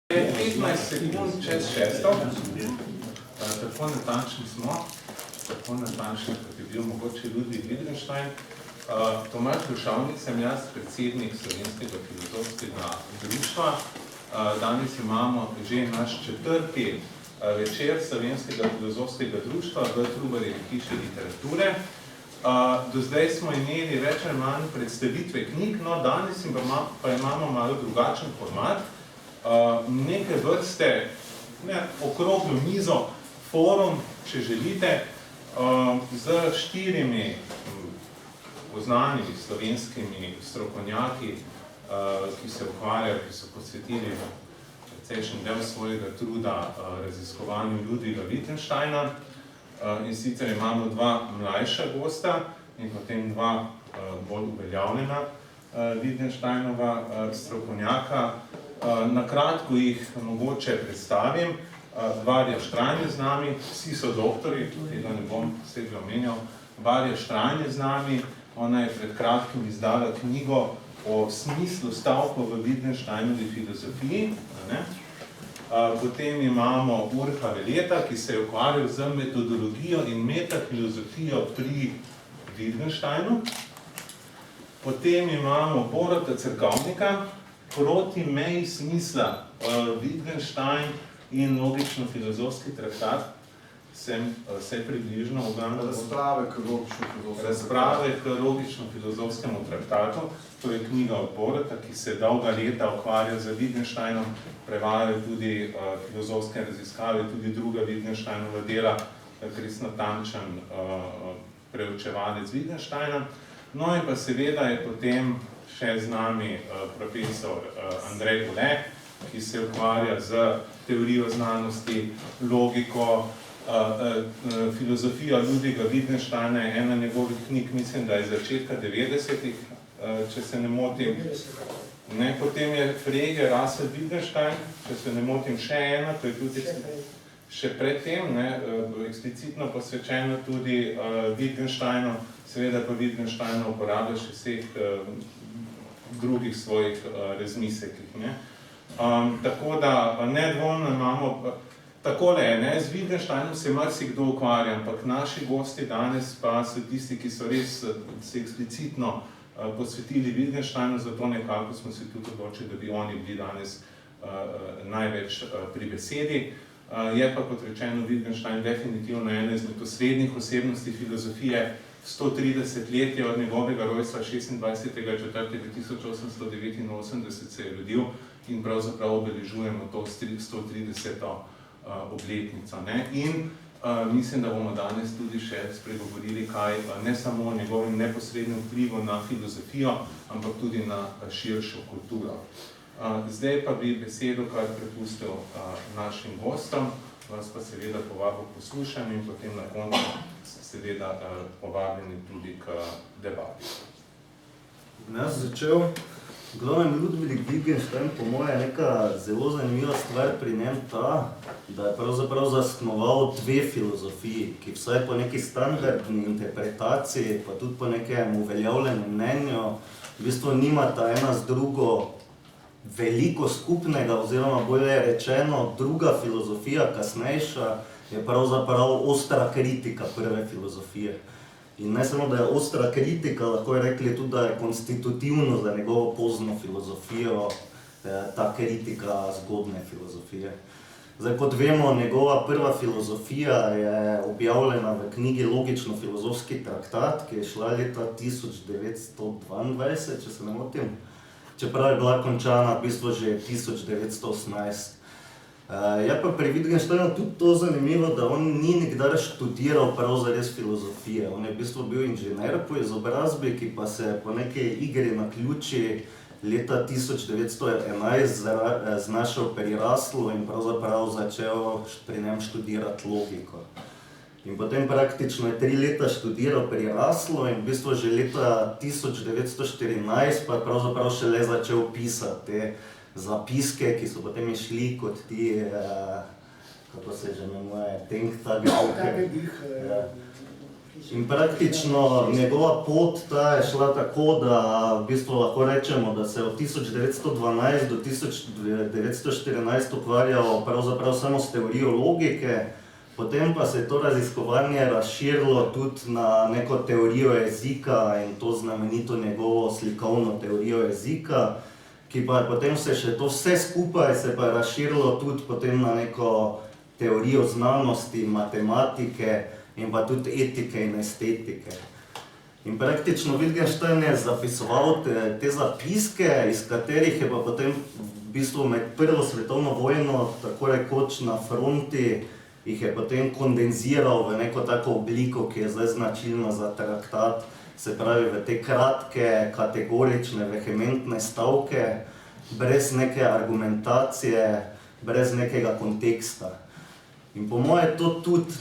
15 sekund čez 6. Tako natančni smo, tako natančni, kot je bil mogoče Ludwig Wittgenstein. Tomaž Lušavnik sem jaz, predsednik Slovenskega filozofskega društva. Danes imamo že naš 4. večer Slovenskega filozofskega društva v Trubarjevi hiši literature. Do zdaj smo imeli več ali manj predstavitve knjig, no danes pa imamo malo drugačen format. Neke vrste okroglo mizo, forum, če želite, z 4 poznanimi slovenskimi strokovnjaki, ki se ukvarjajo, ki so posvetili precejšen del svojega truda raziskovanju Ludwiga Wittgensteina. In sicer imamo 2 mlajša gosta in potem 2 bolj uveljavljena Wittgensteinova strokovnjaka. Na kratko jih mogoče predstavim. Varja Štran je z nami, vsi so doktori, tega ne bom posebej omenjal. Varja Štran je z nami, ona je pred kratkim izdala knjigo o smislu stavkov v Wittgensteinovi filozofiji. Potem imamo Urha Veleta, ki se je ukvarjal z metodologijo in metafilozofijo pri Wittgensteinu. Potem imamo Boruta Cerkovnika, Proti meji smisla, Wittgenstein in logično-filozofski traktat, sem se približno ogledal. Razprave k logično-filozofskemu traktatu, to je knjiga od Boruta, ki se dolga leta ukvarja z Wittgensteinom, prevajajo tudi filozofske raziskave, tudi druga Wittgensteinova dela, res natančen preučevalec Wittgensteina. No in pa seveda je potem še z nami profesor Andrej Ule, ki se ukvarja z teorijo znanosti, logiko, filozofijo Ludwiga Wittgensteina, ena njegovih knjig, mislim, da je začetka 90-ih, če se ne motim. Potem je Frege Russell Wittgenstein, če se ne motim, še ena, to je tudi še predtem, eksplicitno posvečeno tudi Wittgensteinu, seveda pa Wittgensteinu uporablja še vseh drugih svojih razmislekih. Tako da nedvomno imamo, takole je, z Wittgensteinom se marsikdo ukvarja, ampak naši gosti danes pa so tisti, ki so res se eksplicitno posvetili Wittgensteinu, zato nekako smo se tudi odločili, da bi oni bili danes največ pri besedi. Je pa, kot rečeno, Wittgenstein definitivno ena izmed osrednjih osebnosti filozofije. 130 let je od njegovega rojstva 26.4.1889 se je rodil in pravzaprav obeležujemo to 130. obletnico. In mislim, da bomo danes tudi še spregovorili kaj ne samo o njegovem neposrednem vplivu na filozofijo, ampak tudi na širšo kulturo. Zdaj pa bi besedo kar prepustil našim gostom, vas pa seveda povabil k poslušanju in potem na koncu seveda povabljeni tudi k debati. Jaz začel, glavnem Ludwig Wittgenstein, po moje je neka zelo zanimiva stvar pri njem ta, da je pravzaprav zasnoval 2 filozofiji, ki vsaj po neki standardni interpretaciji, pa tudi po nekem uveljavljenem mnenju, v bistvu nimata ena z drugo veliko skupnega, oziroma bolje rečeno, druga filozofija, kasnejša, je pravzaprav ostra kritika prve filozofije. In ne samo, da je ostra kritika, lahko je rekli tudi, da je konstitutivno za njegovo pozno filozofijo ta kritika zgodne filozofije. Zdaj, kot vemo, njegova prva filozofija je objavljena v knjigi Logično-filozofski traktat, ki je šla leta 1922, če se ne motim. Čeprav je bila končana v bistvu že 1918. Je pa pri Wittgensteinu tudi to zanimivo, da on ni nikdar študiral prav zares filozofije. On je v bistvu bil inženir po izobrazbi, ki pa se po neki igri naključi leta 1911 znašel pri Russellu in pravzaprav začel pri njem študirati logiko. In potem praktično je 3 leta študiral pri Russellu in v bistvu že leta 1914 pa je pravzaprav šele začel pisati te zapiske, ki so potem išli kot ti, kako se že imenuje, think tank. In praktično njegova pot ta je šla tako, da v bistvu lahko rečemo, da se je od 1912 do 1914 ukvarjal pravzaprav samo s teorijo logike, potem pa se je to raziskovanje razširilo tudi na neko teorijo jezika in to znamenito njegovo slikovno teorijo jezika, ki pa je potem se še to vse skupaj se pa je razširilo tudi potem na neko teorijo znanosti, matematike in pa tudi etike in estetike. In praktično Wittgenstein je zapisoval te zapiske, iz katerih je pa potem v bistvu med Prvo svetovno vojno, tako rekoč na fronti, jih je potem kondenziral v neko tako obliko, ki je zdaj značilna za traktat, se pravi v te kratke, kategorične, vehementne stavke, brez neke argumentacije, brez nekega konteksta. In po moje je to tudi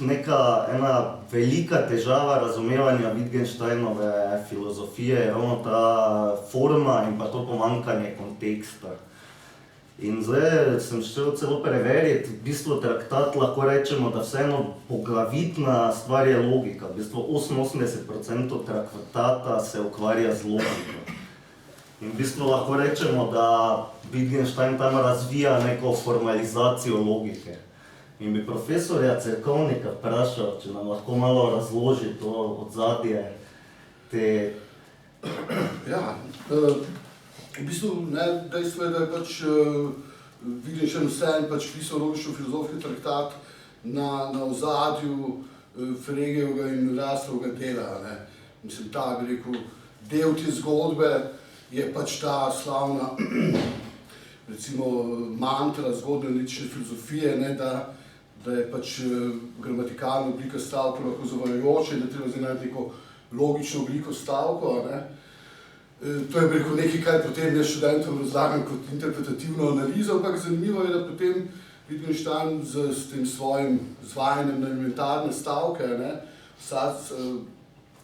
ena velika težava razumevanja Wittgensteinove filozofije, ravno ta forma in pa to pomanjkanje konteksta. In zdaj sem šel celo preveriti, v bistvu traktat lahko rečemo, da vseeno poglavitna stvar je logika. V bistvu 88% traktata se ukvarja z logiko. In v bistvu lahko rečemo, da Wittgenstein tam razvija neko formalizacijo logike. In bi profesorja Cerkovnika vprašal, če nam lahko malo razloži to odzadje te... Ja, v bistvu dejstvo je, da je pač Wittgenstein vseeno pisal logično-filozofski traktat na ozadju Fregeovega in Russellovega dela. Mislim, ta, bi rekel, del te zgodbe je pač ta slavna, recimo, mantra zgodne analitične filozofije, da je pač gramatikalna oblika stavka lahko zavajajoča in da treba zdaj najti neko logično obliko stavkov. To je rekel nekaj, kaj potem jaz študentom razlagam kot interpretativno analizo, ampak zanimivo je, da potem Wittgenstein s tem svojim zvajanjem na elementarne stavke,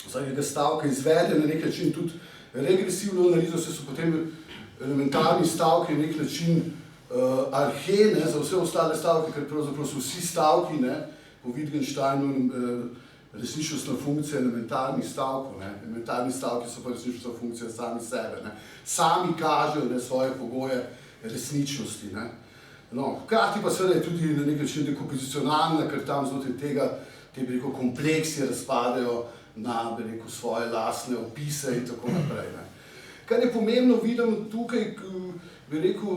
vsakega stavka izvede na nek način tudi regresivno analizo, se so potem elementarni stavki na nek način arhe za vse ostale stavke, ker pravzaprav so vsi stavki po Wittgensteinu resničnostna funkcija elementarnih stavkov. Elementarni stavki so pa resničnostna funkcija sami sebe. Sami kažejo svoje pogoje resničnosti. Hkrati pa seveda je tudi na nek način dekompozicionalna, ker tam znotraj tega te kompleksi razpadejo na svoje lastne opise in tako naprej. Kar je pomembno, vidim tukaj, bi rekel,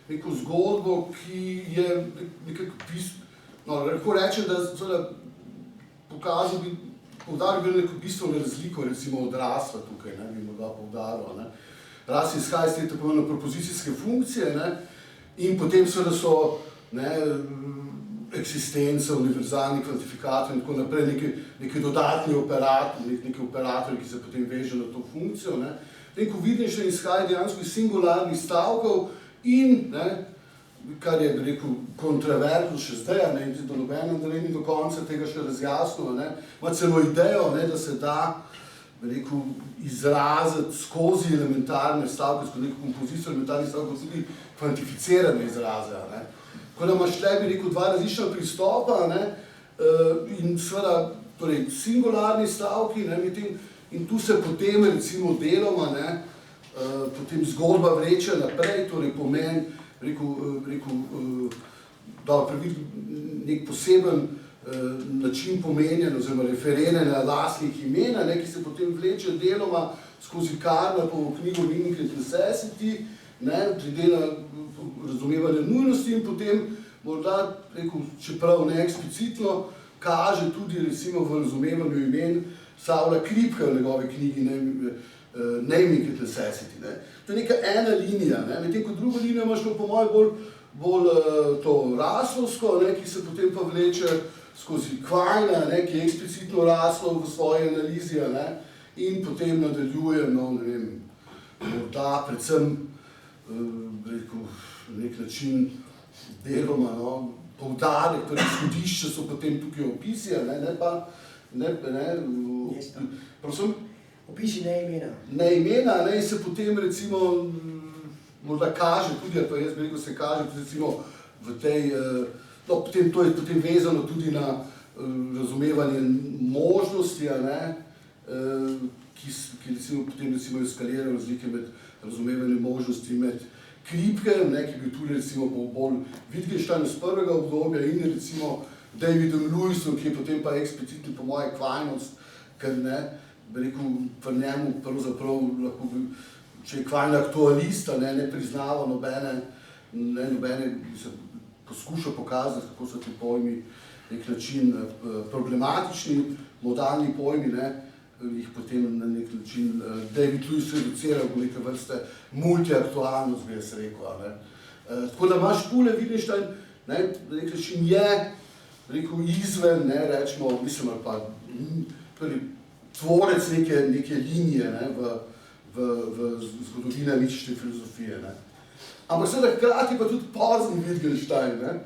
neko zgodbo, ki je nekako lahko rečem, da poudaril bi neko bistveno razliko, recimo od rasla tukaj, bi morda poudaril. Ras izhaja iz te tako imenovane propozicijske funkcije in potem seveda so eksistenca, univerzalni kvantifikator in tako naprej, neki dodatni operatorji, ki se potem vežejo na to funkcijo. Ko Wittgenstein izhaja dejansko iz singularnih stavkov in, kar je, bi rekel, kontraverzno še zdaj, in do nobenem ni do konca tega še razjasnilo, ima celo idejo, da se da, bi rekel, izraziti skozi elementarne stavke, skozi neko kompozicijo elementarnih stavkov, tudi kvantificirane izraze. Tako da imaš tukaj, bi rekel, dva različna pristopa in seveda singularni stavki in tu se potem recimo deloma potem zgodba vreče naprej, torej pomen, nek poseben način pomenjen oziroma referiranja lastnih imen, ki se potem vleče deloma skozi Karlapovo knjigo Meaning and Necessity, glede na razumevanje nujnosti in potem morda, čeprav ne eksplicitno, kaže tudi recimo v razumevanju imen Saula Kripka v njegovi knjigi Naming and Necessity. To je neka ena linija, medtem ko drugo linijo imaš po mojem bolj to raslovsko, ki se potem pa vleče skozi Quina, ki je eksplicitno raslo v svoji analizi in potem nadaljuje, morda predvsem nek način deloma, poudarek, torej izhodišče so potem tukaj opisi, ne pa, prosim? Opisi ne imena. Ne imena, in se potem recimo morda kaže tudi, pa jaz bi rekel, se kaže tudi recimo v tej, to je potem vezano tudi na razumevanje možnosti, ki recimo, potem recimo eskalirajo razlike med razumevanjem možnosti med Kripkerjem, ki je bil tudi recimo bolj Wittgenstein iz prvega obdobja in recimo Davidom Lewisom, ki je potem pa eksplicitno po moje Quine, ker bi rekel, pri njemu pravzaprav lahko bi, če je Quine aktualista, ne priznava nobene, poskuša pokazati, kako so ti pojmi nek način problematični, modalni pojmi, jih potem na nek način David Lewis reduciral v neke vrste multiaktualnost, bi jaz rekel. Tako da imaš tule Wittgenstein, na nek način je, rekel, izven, rečemo, mislim, ali pa tvorec neke linije v zgodovini analitične filozofije. Ampak seveda hkrati pa tudi pozni Wittgenstein,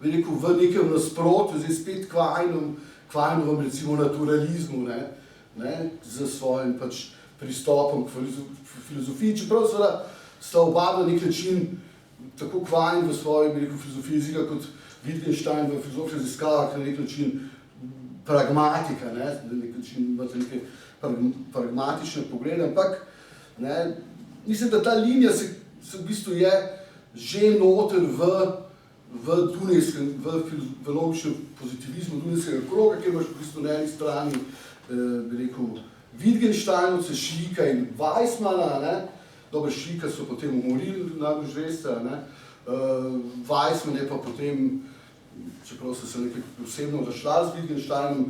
v nekem nasprotju, zdaj spet Quinovem recimo naturalizmu, z svojim pristopom k filozofiji, čeprav seveda sta oba na nek način, tako Quine v svoji filozofiji jezika kot Wittgenstein v filozofskih raziskavah na nek način pragmatika, na nek način imate neke pragmatične poglede, ampak mislim, da ta linija se v bistvu je že noter v dunajskem, v logičnem pozitivizmu dunajskega kroga, kjer imaš v bistvu na eni strani, bi rekel, Wittgensteinovce, Schlika in Weissmana, dobro, Schlika so potem umorili, najbolj veste, Weissman je pa potem, čeprav so se nekaj posebno zašla z Wittgensteinom,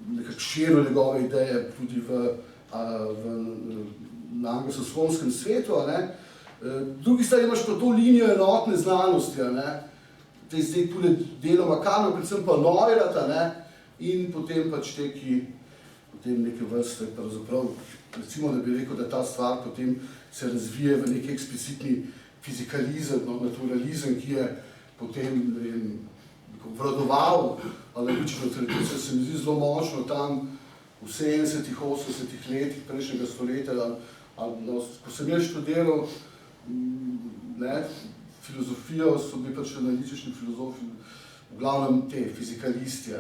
nekako širil njegove ideje tudi na anglosaksonskem svetu. Drugi strani imaš pa to linijo enotne znanosti, zdaj tudi deloma Kahneman, predvsem pa Neurata, in potem pač te, ki potem neke vrste, pravzaprav, recimo, da bi rekel, da ta stvar potem se razvije v neki eksplicitni fizikalizem, naturalizem, ki je potem vladoval analitično tradicijo, se mi zdi zelo močno tam v 70-ih, 80-ih letih prejšnjega stoletja, ko sem jaz študiral filozofijo, so bili pač analitični filozofi, v glavnem te fizikalisti,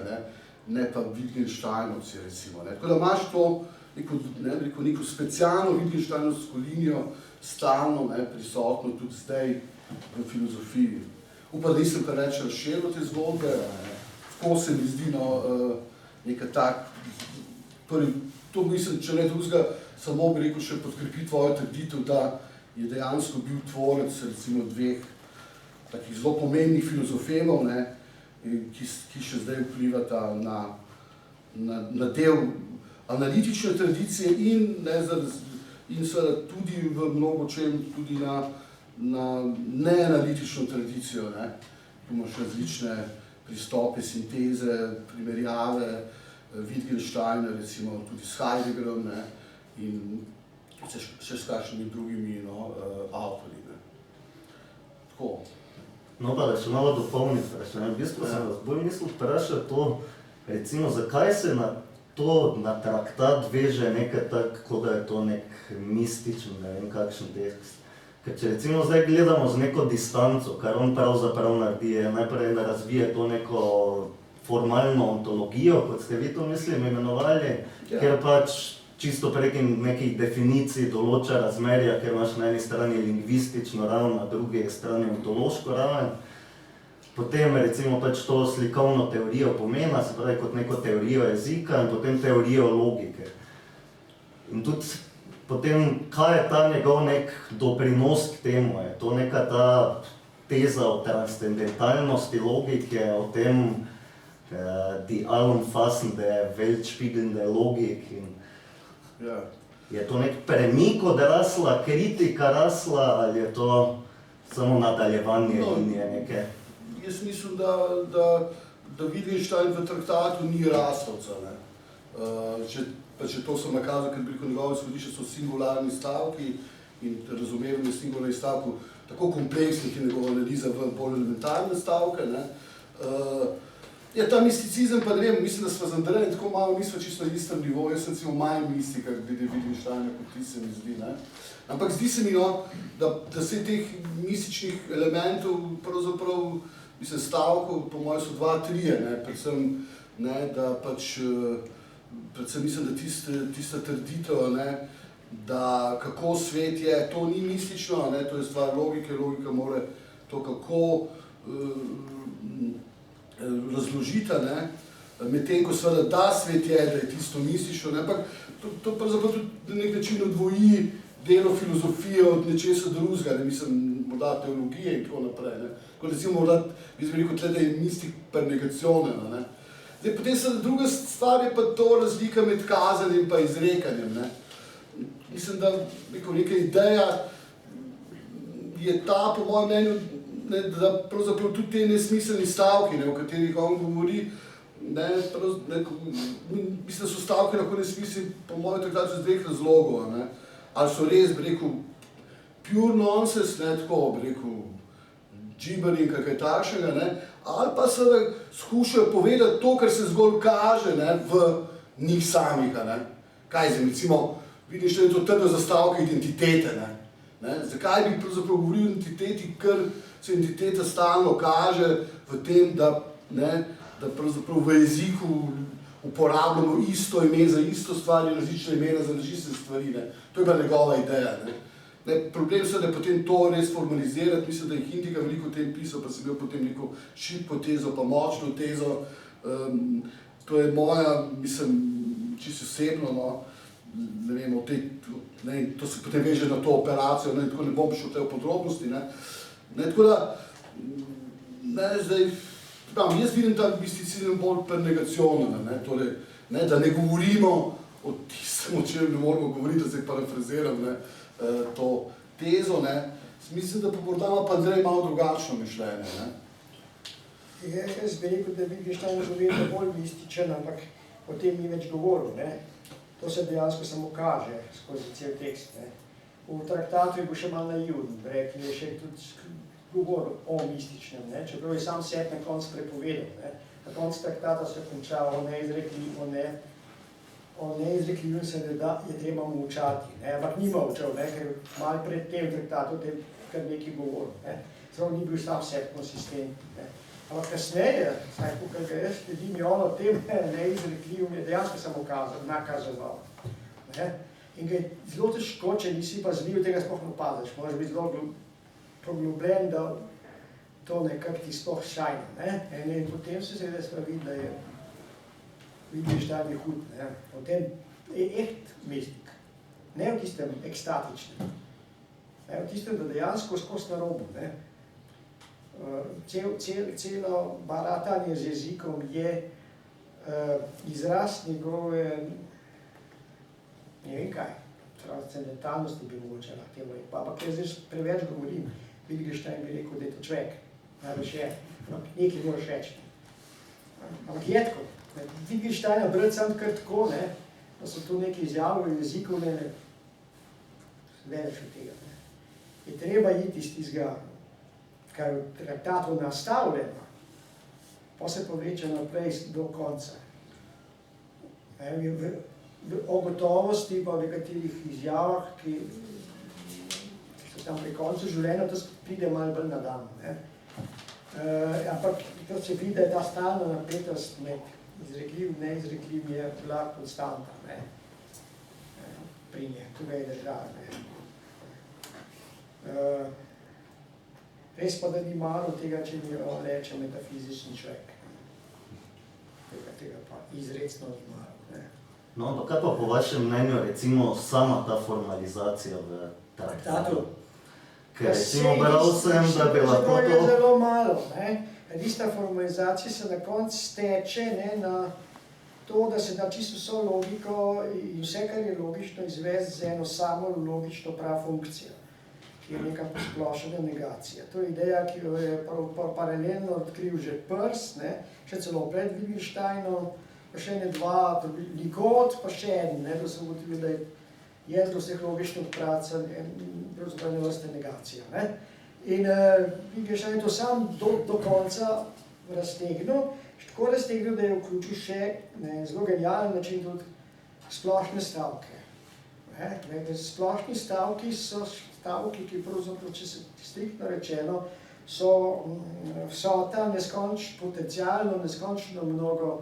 ne pa Wittgensteinovci, recimo. Tako da imaš to neko specialno Wittgensteinovsko linijo stalno prisotno tudi zdaj v filozofiji. Upam, da nisem kar reč razširil te zgodbe, tako se mi zdi nekaj tak, to mislim, če ne drugega, samo bi rekel še podkrepiti tvojo trditev, da je dejansko bil tvorec recimo dveh takih zelo pomembnih filozofemov, ki še zdaj vplivata na del analitične tradicije in seveda tudi v mnogo čem tudi na neanalitično tradicijo. Imaš različne pristope, sinteze, primerjave Wittgensteina, recimo tudi s Heideggerom in še s kakšnimi drugimi avtorji. Tako. No pa da še malo dopolniti vprašanje. V bistvu sem vas bolj mislil vprašati to, recimo, zakaj se na traktat veže nekaj tako, da je to nek mističen, ne vem kakšen tekst. Ker če recimo zdaj gledamo z neko distanco, kar on pravzaprav naredi, je najprej da razvije to neko formalno ontologijo, kot ste vi to mislim imenovali, ker pač čisto prek nekih definicij določa razmerja, ker imaš na eni strani lingvistično raven, na drugi strani ontološko raven. Potem recimo pač to slikovno teorijo pomena, se pravi kot neko teorijo jezika in potem teorijo logike. In tudi potem, kaj je ta njegov nek doprinos k temu? Je to neka ta teza o transcendentalnosti logike, o tem die allumfassende weltspiegelnde Logik. Je to nek premik odrasla, kritika rasla, ali je to samo nadaljevanje linije neke? Jaz mislim, da Wittgenstein v traktatu ni raslovca. Če to sem nakazal, ker preko njegove izhodišče so singularni stavki in razumevanje singularnih stavkov tako kompleksnih in njegova analiza v bolj elementarne stavke. Ta misticizem pa ne vem, mislim, da smo z Andrejem tako malo, nismo čisto na istem nivoju, jaz sem recimo manj mistika glede Wittgensteina, kot ti se mi zdi. Ampak zdi se mi, da se teh mističnih elementov pravzaprav mislim, stavkov, po mojem, so 2-3, ne, predvsem, ne, da pač, predvsem mislim, da tista trditev, ne, da kako svet je, to ni mistično, ne, to je stvar logike, logika mora to kako razložiti, ne, medtem ko seveda da svet je, da je tisto mistično, ne, ampak to pravzaprav tudi na nek način odvoji delo filozofije od nečesa drugega, ne, mislim, morda teologije in tako naprej, ne. Ko recimo morda, bi rekel tle, da je mistik per negacionem, ne. Zdaj, potem se druga stvar je pa to razlika med kazanjem pa izrekanjem, ne. Mislim, da neka ideja je ta, po mojem mnenju, ne, da pravzaprav tudi te nesmiselni stavki, ne, o katerih on govori, ne, mislim, da so stavki lahko nesmiselni, po mojem, takrat iz dveh razlogov, ne. Ali so res, bi rekel, pure nonsense, ne, tako, bi rekel, džiber in kaj takšnega, ne, ali pa se skušajo povedati to, kar se zgolj kaže, ne, v njih samih, ne. Kaj zdaj, recimo, vidiš, da je to trdno zastavka identitete, ne. Zakaj bi pravzaprav govoril o identiteti, ker se identiteta stalno kaže v tem, da, ne, da pravzaprav v jeziku uporabljamo isto ime za isto stvar in različne imena za različne stvari, ne. To je bila njegova ideja, ne. Problem se, da je potem to res formalizirati, mislim, da je Hindiga veliko o tem pisal, pa sem imel potem neko šibko tezo, pa močno tezo. To je moja, mislim, čisto osebno, no, ne vem, to se potem veže na to operacijo, ne, tako ne bom šel v podrobnosti, ne. Tako da, ne, zdaj, jaz vidim ta misticizem bolj per negacionem, ne, torej, ne, da ne govorimo o tistem, o čem ne moramo govoriti, da se parafraziram, ne, to tezo, ne, mislim, da pa morda ima pa Andrej malo drugačno mišljenje, ne. Jaz bi rekel, da Wittgenstein je vedno bolj mističen, ampak o tem ni več govoril, ne. To se dejansko samo kaže skozi cel tekst, ne. V traktatu je bil še malo naivn, rekel je še tudi govoril o mističnem, ne, čeprav je sam sebi na koncu prepovedal, ne. Na koncu traktata se konča o neizrekljivem se je treba molčati, ne, ampak ni molčal, ne, ker malo pred tem traktatu o tem kar nekaj govoril, ne. Zdaj ni bil sam sebi konsistent, ne. Ampak kasneje, saj tukaj ga jaz sledim, je on o tem neizrekljivem je dejansko samo nakazoval, ne. In ga je zelo težko, če nisi pazljiv, tega sploh ne opaziš, moraš biti zelo poglobljen, da to nekako ti sploh šajne, ne. In potem se seveda spravi, da je Wittgenstein je hud, ne. Potem je echt mistik, ne v tistem ekstatičnem, ne, v tistem, da dejansko skozi narobu, ne. Celo baratanje z jezikom je izraz njegove, ne vem kaj, transcendentalnosti bi mogoče lahko temu rekel, ampak jaz zdaj preveč govorim, Wittgenstein bi rekel, da je to človek, najbolj še, nekaj moraš reči. Ampak je tako, Wittgensteina brati sam kar tako, ne, da so to neke izjave v jeziku, ne več od tega, ne. Je treba iti iz tistega, kar je v traktatu nastavljeno, pa se povleče naprej do konca. O gotovosti pa v nekaterih izjavah, ki so tam pri koncu življenja, to pride malo bolj na dan, ne. Ampak to se vidi, da je ta stalna napetost med izrekljivim in neizrekljivim je bila konstanta, ne. Pri njej, tukaj je država, ne. Res pa, da ni malo tega, če mi reče metafizični človek. Tega pa izrecno ni malo, ne. No, pa kaj pa po vašem mnenju, recimo, sama ta formalizacija v traktatu? Ker recimo bral sem, da bi lahko to... To je zelo malo, ne. Tista formalizacija se na koncu steče, ne, na to, da se da čisto vso logiko in vse, kar je logično, izvesti z eno samo logično prav funkcijo, ki je neka posplošena negacija. To je ideja, ki jo je paralelno odkril že Peirce, ne, še celo pred Wittgensteinom, pa še ene dva, Ligot, pa še en, ne, da so ugotovili, da je jedro vseh logičnih pravic pravzaprav ene vrste negacija, ne. In Wittgenstein je to sam do konca raztegnil, tako raztegnil, da je vključil še zelo genialen način tudi splošne stavke. Splošni stavki so stavki, ki pravzaprav, če se striktno rečeno, so vsota potencialno neskončno mnogo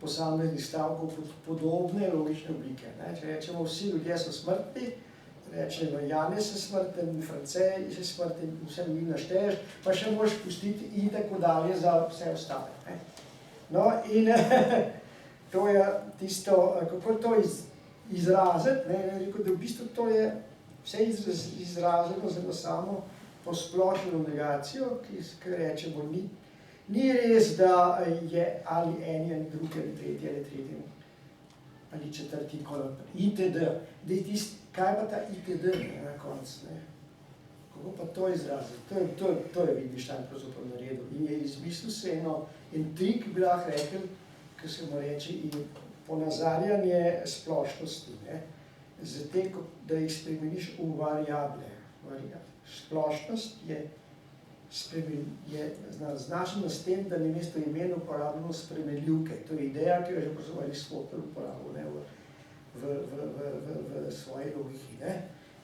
posameznih stavkov podobne logične oblike. Če rečemo, vsi ljudje so smrtni, rečemo, Janez je smrten, Francej je smrten, vse mi našteješ, pa še moraš pustiti in tako dalje za vse ostale. No in to je tisto, kako to izraziti, da v bistvu to je vse izraženo zelo samo posplošeno negacijo, ki rečemo, ni res, da je ali eni, ali drugi, ali tretji, ali četrti, itd. Kaj pa ta itd. Na koncu? Kako pa to izraziti? To je Wittgenstein pravzaprav naredil. In je izmislil se en trik, bi lahko rekel, ki se mu reče, ponazarjanje splošnosti. Zato, da jih spremeniš v variable. Splošnost je naznačena s tem, da namesto imena uporabljamo spremenljivke. To je ideja, ki jo je že pravzaprav Aristotel uporabil v svoji logiki.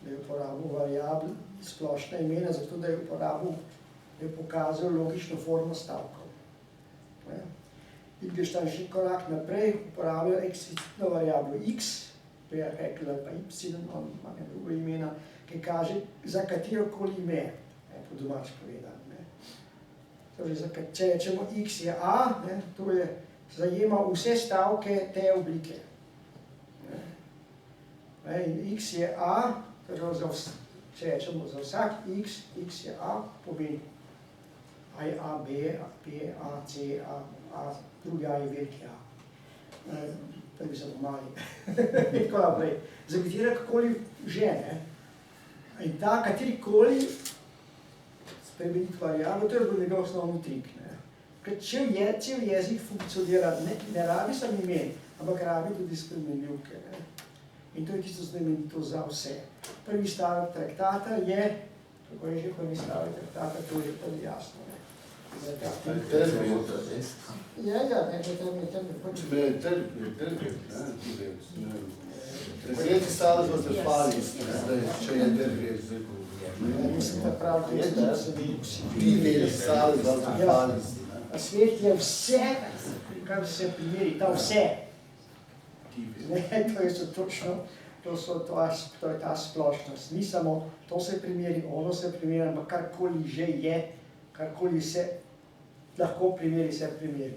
Da je uporabil variable, splošna imena, zato da je pokazal logično formo stavkov. Wittgenstein še korak naprej uporablja eksplicitno variablo x, rekla pa y, on ima drugo imena, ki kaže za katerokoli ime, po domač povedano. Če rečemo x je a, to je zajema vse stavke te oblike. In x je a, če rečemo za vsak x je a, pomeni a je a, b, p, a, c, a, drugi a je veliki a. Prvi so mali. Tako naprej. Za katerakoli že, in ta katerikoli spremeniti variablo, to je bil njegov osnovni trik. Cel jezik funkcionira, ne rabi samo imen, ampak rabi tudi spremenljivke. In to je tisto znamenito za vse. Prvi stavek traktata je, kako je že prvi stavek traktata, to je tudi jasno. Tretji stavek smo se spali, če je dergres. Mislim, da prav, da se vidi vsi. Ti veli stavek smo se spali. Svet je vse, kar se primeri, ta vse. To je ta splošnost. Ni samo to se primeri, ono se primeri, ampak karkoli že je, karkoli se lahko primeri, se primeri.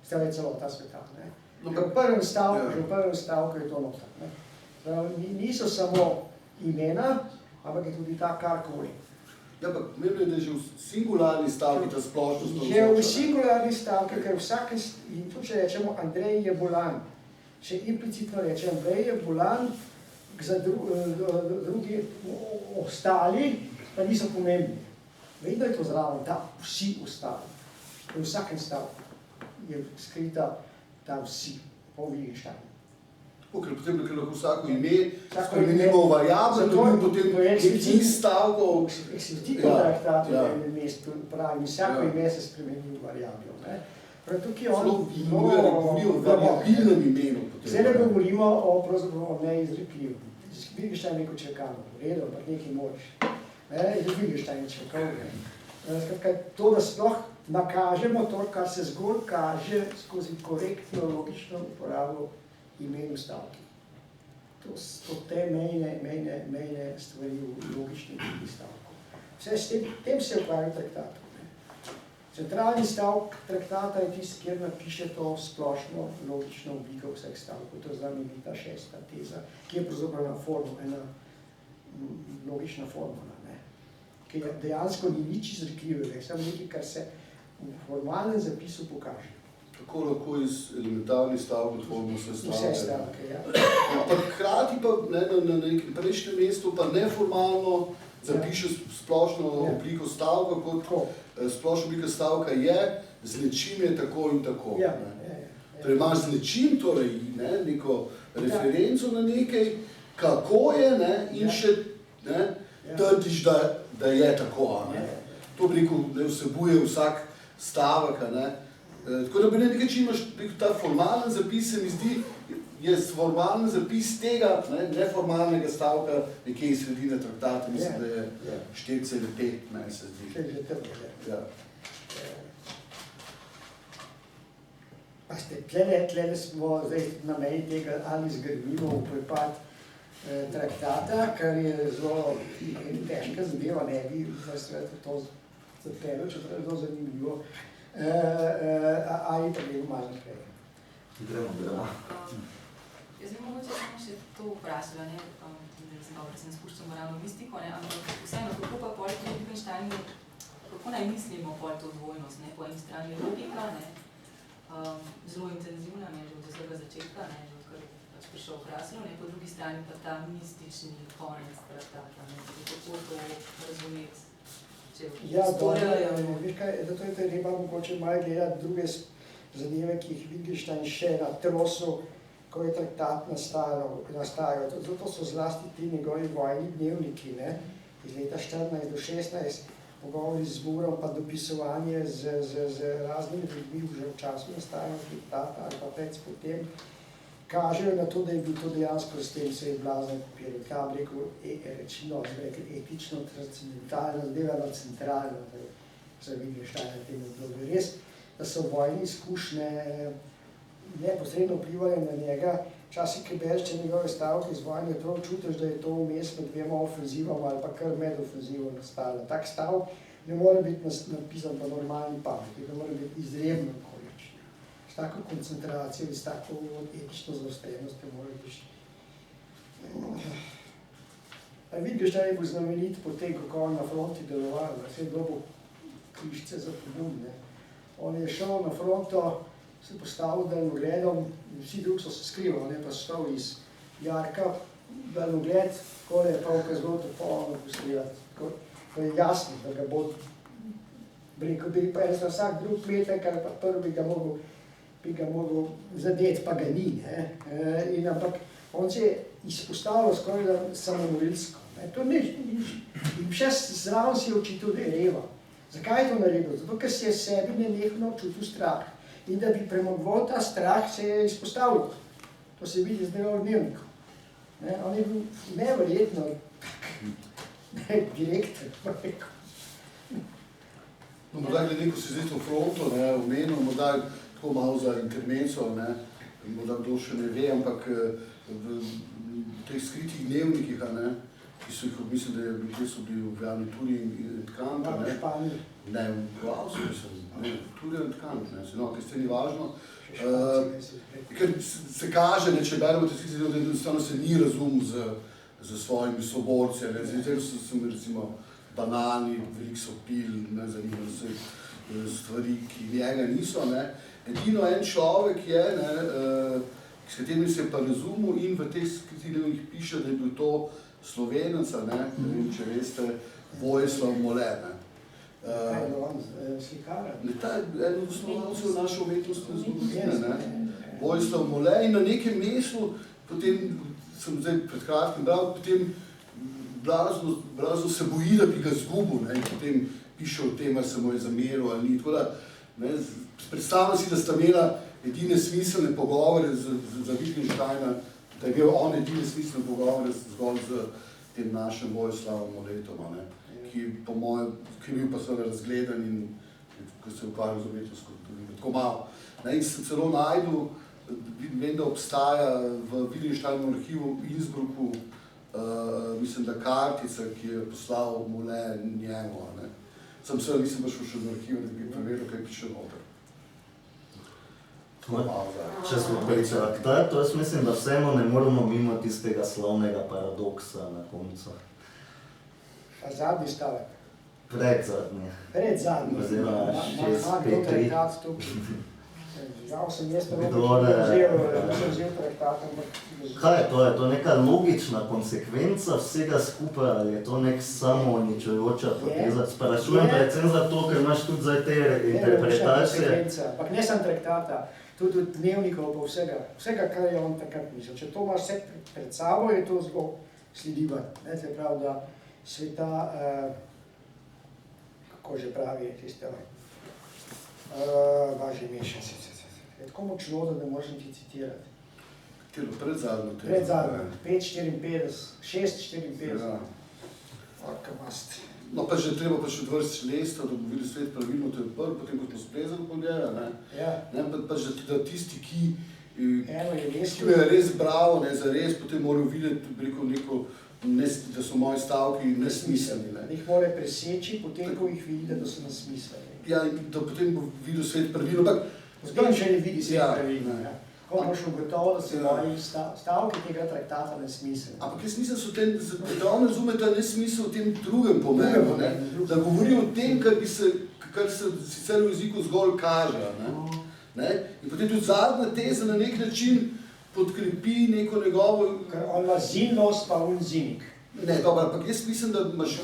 To je celota sveta. Že v prvem stavku je to noter. Niso samo imena, ampak je tudi ta karkoli. Ja, pa pomembno je, da je že v singularni stavki ta splošnost. Že v singularni stavki, ker vsak, in tu če rečemo Andrej je bolan, če implicitno reče Andrej je bolan, za drugi ostali pa niso pomembni. Vedno je to zraven, da vsi ostali. V vsakem stavku je skrita ta vsi, po Wittgensteinu. Ker potem lahko vsako ime spremenimo v variable, da bi potem nekih stavkov... Eksplicitno traktatu je en mest pravi, vsako ime se spremeni v variablo. Tukaj on govori o variabilnem imenu. Zdaj ne govorimo o neizrekljivem. Wittgenstein je neko čakano, v redu, ampak nekaj moraš. Wittgenstein je čakal. To, da sploh nakažemo to, kar se zgolj kaže skozi korektno, logično uporabo imenu stavki. To so te mejne stvari v logični stavku. Vse s tem se ukvarja traktatov. Centralni stavk traktata je tisti, kjer napiše to splošno logično obliko vseh stavkov. To je znamenita šesta teza, ki je pravzaprav ena logična formula, ki dejansko ni nič izrekljivega, samo nekaj, kar se v formalnem zapisu pokaže. Tako lahko iz elementarnih stavkov tvorimo vse stavke. Vse stavke, ja. Ampak hkrati pa na nekem prejšnjem mestu pa neformalno zapiše splošno obliko stavka, kot splošna oblika stavka je, z nečim je tako in tako. Torej imaš z nečim, torej neko referenco na nekaj, kako je, in še trdiš, da je tako. To bi rekel, da vsebuje vsak stavek. Tako da bi nekaj, če imaš ta formalen zapis, se mi zdi, je formalni zapis tega neformalnega stavka nekje iz sredine traktata, mislim, da je 4,5, meni se zdi. Še že trdo, Ja. Tlele smo zdaj na meji tega, ali zgrnimo v prepad traktata, kar je zelo težka zadeva, ne bi to zapeljal, čeprav je zelo zanimivo. Ali pa gremo malo naprej. Gremo. Jaz bi mogoče samo še to vprašala, ne, da se ne spuščamo ravno mistiko, ne, ampak vseeno, kako pa pol pri Wittgensteinu, kako naj mislimo pol to dvojnost, ne, po eni strani je logika, ne, zelo intenzivna, ne, že od vsega začetka, ne, že odkar je pač prišel Krasnov, ne, po drugi strani pa ta mistični konec traktata, ne, kako to razumeti, če storjajo. Veš kaj, zato je treba mogoče malo gledati druge zadeve, ki jih Wittgenstein še na trosu, ko je traktat nastajal. Zato so zlasti ti njegovi vojni dnevniki, ne, iz leta 14 do 16, pogovori z Murom, pa dopisovanje z raznimi ljudmi, že v času nastajanja traktata ali pa potem, kažejo na to, da je bil to dejansko s tem se je blazno kopiral. Kaj bi rekel, etično transcendentalno, zadeva centralno za Wittgensteina temu bilo res, da so vojne izkušnje neposredno vplivali na njega. Včasih, ki bereš njegove stavke iz vojne, prav čutiš, da je to vmes med dvema ofenzivama ali pa kar med ofenzivo nastalo. Tak stav ne more biti napisan po normalni pameti, ne more biti izredno okoličen. S tako koncentracijo in s tako etično zaostrenostjo mora biti. Wittgenstein je bil znamenit po tem, kako on na fronti deloval, da se je dobil križce za pogum. On je šel na fronto, se postavil daljnogledom, vsi drugi so se skrivali, pa so šel iz jarka, daljnogled, ko je pa ukazal to polno postrelati. To je jasno, da ga bo rekel, bi pa jaz na vsak drug metek, kar pa prvi bi ga mogel zadeti, pa ga ni. Ampak on se je izpostavil skoraj da samomorilsko. In še zraven si je očitil, da je reva. Zakaj je to naredil? Zato, ker si je sebi nenehno čutil strah. In da bi premagoval ta strah, se je izpostavil. To se vidi zdaj v dnevniku. On je bil neverjetno direktor, pa rekel. No, morda glede, ko si zdaj to fronto omenil, morda tako malo za intermenco, morda kdo še ne ve, ampak v teh skritih dnevnikih, ki so jih, mislim, da so bili objavljeni Turi in Tkant, ne, v Avstriji sem, Turi in Tkant, no, ker se ni važno. Ker se kaže, če beremo te skritih dnevnikih, da enostavno se ni razumel z svojimi soborci, zdaj sem recimo banani, veliko so pil, zanimali se stvari, ki njega niso. Edino en človek je, s katerim se je pa razumel in v teh skritih dnevnikih piše, da je bil to Slovenec, ne vem, če veste, Vojislav Mole. Kaj je on slikar? Ta je eden od osnovalcev naše umetnostne zgodovine. Vojislav Mole in na nekem mestu, potem sem zdaj pred kratkim bral, potem blazno se boji, da bi ga zgubil, in potem piše o tem, ali se mu je zameril ali ni. Tako da, predstavljam si, da sta imela edine smiselne pogovore za Wittgensteina, da je bil on edine smiselne pogovore zgolj z tem našim Vojislavom Moletom, ki po mojem, ki je bil pa seveda razgledan in ko se je ukvarjal z umetnostjo, tako malo. In sem celo najdel, vem, da obstaja v Wittgensteinovem arhivu v Innsbrucku, mislim, da kartica, ki je poslal Mole njemu. Sem seveda nisem pa šel še v arhiv, da bi preveril, kaj piše noter. Če smo pri traktatu, jaz mislim, da vseeno ne moramo mimo tistega slavnega paradoksa na koncu. A zadnji stavek? Predzadnji. Predzadnji. Oziroma 6-5-3. Žal sem jaz vzel traktat, ampak... Kaj je to? Je to neka logična konsekvenca vsega skupaj ali je to nek samouničujoča poteza? Sprašujem predvsem zato, ker imaš tudi zdaj te interpretacije. Ampak ne sem traktata, tudi od dnevnikov pa vsega, kar je on takrat mislil. Če to imaš vse pred sabo, je to zelo sledivo. Se pravi, da sveta, kako že pravi, tisto, važi mešan se. Je tako močno, da ne možem ti citirati. Katero predzadnjo tezo? Predzadnjo, 5,54, 6,54. Ja. Orka mast. No, pa že treba pač odvrsti lesta, da bo videl svet pravilno, to je prvo, potem kot smo splezali po njega, ne? Ja. Ne, pa že da tisti, ki Eno je res. ki me je res bravo, ne, zares, potem morajo videti, rekel, neko, da so moji stavki nesmiselni, ne. Jih mora preseči, potem ko jih vidi, da so nesmiselni. Ja, in da potem bo videl svet pravilno, ampak Potem še ne vidi svet Ja, pravilno, ne. ja. Ko boš ugotovil, da so Ja. moji stavki tega traktata nesmiselni. Ampak jaz mislim, da on razume ta nesmisel v tem drugem pomenu, ne? Da govori o tem, kar se sicer v jeziku zgolj kaže. Ne? In potem tudi zadnja teza na nek način podkrepi neko njegovo... Ker on ima zinlost pa unzinik. Ne, dobro, ampak jaz mislim, da imaš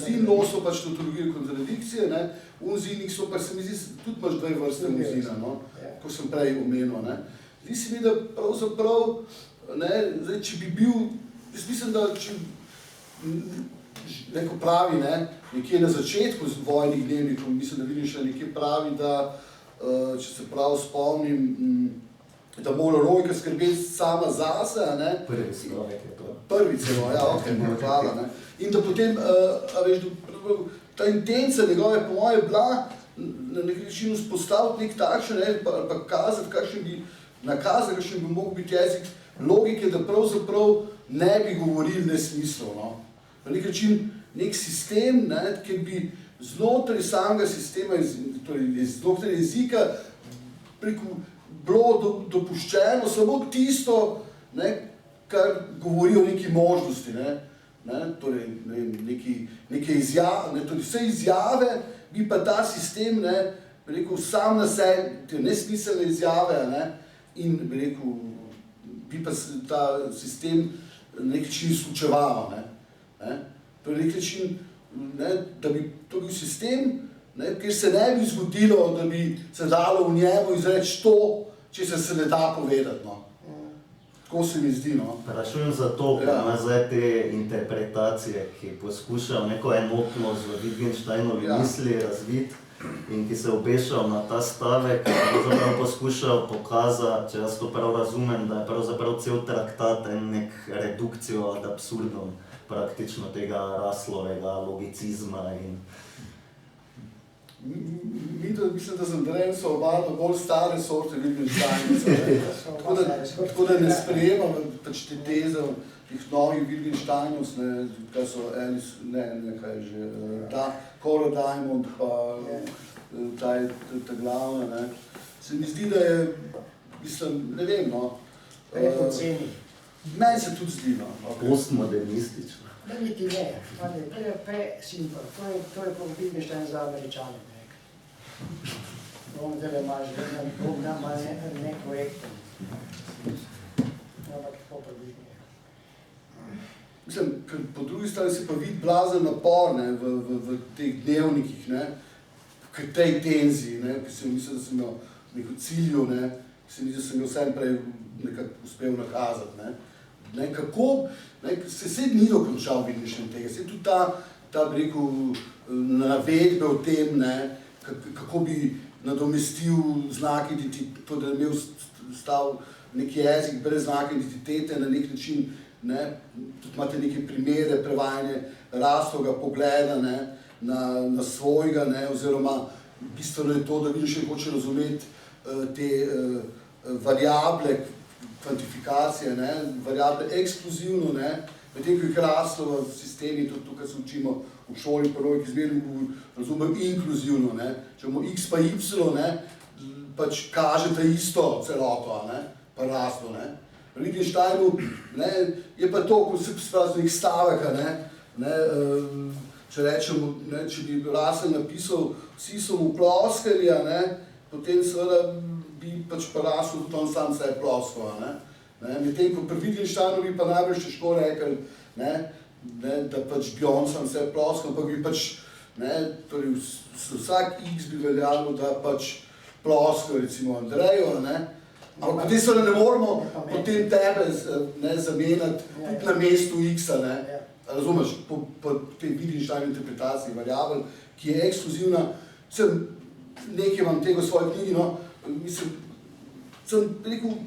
zinlost so pač tautologije kontradikcije, ne? Unzinik so pa, se mi zdi, tudi imaš dve vrste unzina, no? Ko sem prej omenil, ne? Zdi se mi, da pravzaprav, ne, zdaj, če bi bil, jaz mislim, da če neko pravi, ne, nekje na začetku vojnih dnevnikov, mislim, da vidim še nekje pravi, da, če se prav spomnim, da mora Rojka skrbeti sama zase, ne. Prvi stavek je to. Prvi celo, ja, ok, hvala, ne. In da potem, a veš, ta intenca njegove po moje bila na nek način vzpostaviti nek takšen, ne, pa kazati, nakazati, kakšen bi mogel biti jezik logike, da pravzaprav ne bi govorili nesmislov, no. Na nek način, nek sistem, ne, kjer bi znotraj samega sistema, torej znotraj jezika, bilo dopuščeno samo tisto, ne, kar govori o neki možnosti, ne, torej neke izjave, ne, torej vse izjave, bi pa ta sistem, ne, bi rekel, sam na sebi, te nesmiselne izjave, ne, in bi rekel, bi pa ta sistem na nek način izključeval, ne. To je nek način, ne, da bi to bil sistem, ne, kjer se ne bi zgodilo, da bi se dalo v njemu izreči to, če se ne da povedati, no. Tako se mi zdi, no. Sprašujem zato, ker ima zdaj te interpretacije, ki poskušajo neko enotnost v Wittgensteinovi misli razviti in ki se obešajo na ta stavek, pravzaprav poskušajo pokazati, če jaz to prav razumem, da je pravzaprav cel traktat nek redukcijo ad absurdum praktično tega Ruslovega logicizma in Mislim, da z Andrejem so oba bolj stare sorte Wittgensteinovcev, tako da ne sprejemam pač te teze teh novih Wittgensteinovc, ne, kaj so Alice, ne, kaj že, ta Cora Diamond pa ta glavna, ne. Se mi zdi, da je, mislim, ne vem, no. Prepoceni. Meni se tudi zdi, no. postmodernistično. Da niti ne, to je pre-simpel, to je po Wittgenstein za Američane. On zdaj imaš, Bog nam nekorekten. Ampak kako pa vidi? Mislim, ker po drugi strani se pa vidi blazen napor, ne, v teh dnevnikih, ne, k tej tenziji, ne, ki sem mislil, da sem jo neko cilju, ne, ki sem mislil, da sem jo vsem prej nekako uspel nakazati, ne. Kako, ne, se ni dokončal Wittgenstein tega, se tudi ta bi rekel, navedbe o tem, ne, kako bi nadomestil znak identitete, da je imel stav nek jezik brez znaka identitete na nek način, ne, tudi imate neke primere prevajanja Ruslovega pogleda, ne, na svojega, ne, oziroma bistveno je to, da Wittgenstein hoče razumeti te variable kvantifikacije, ne, variable ekskluzivno, ne, medtem ko jih Ruslova sistemi, tudi tukaj se učimo v šoli prvoj, ki zmerno razumem inkluzivno, ne, če bomo x pa y, ne, pač kažete isto celoto, ne, pa Ruslo, ne. V Wittgensteinu, ne, je pa to, ko se spravi nek staveka, ne, če rečemo, ne, če bi Russell napisal, vsi so mu ploskali, ne, potem seveda bi pač pa Russell tudi on sam sebe ploskal, ne. Medtem ko pri Wittgensteinu bi pa najbolj težko rekel, ne, da pač bi on sam sebe ploskal, ampak bi pač, ne, torej vsak x bi veljalo, da pač ploskal recimo Andreju, ne, ampak potem se ne moramo potem tebe, ne, zamenjati tudi na mestu x-a, ne, razumeš, po tej Wittgensteinovi interpretaciji variabel, ki je ekskluzivna, nekaj imam tega v svoji knjigi, no, mislim, sem rekel,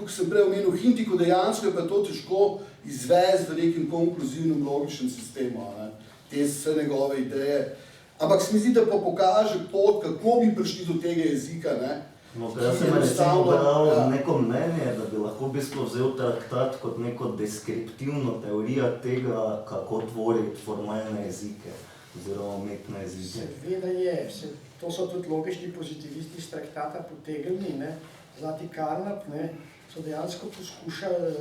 kot sem prej omenil, hintiko, dejansko je pa to težko izvesti v nekem konkluzivnem logičnem sistemu, ne? Te vse njegove ideje. Ampak se mi zdi, da pa pokaže pot, kako bi prišli do tega jezika, ne? No, jaz sem recimo bral neko mnenje, da bi lahko v bistvu vzel traktat kot neko deskriptivno teorijo tega, kako tvoriti formalne jezike oziroma umetne jezike. Seveda je, to so tudi logični pozitivisti iz traktata potegnili, ne, zlati Carnap, ne, so dejansko poskušali,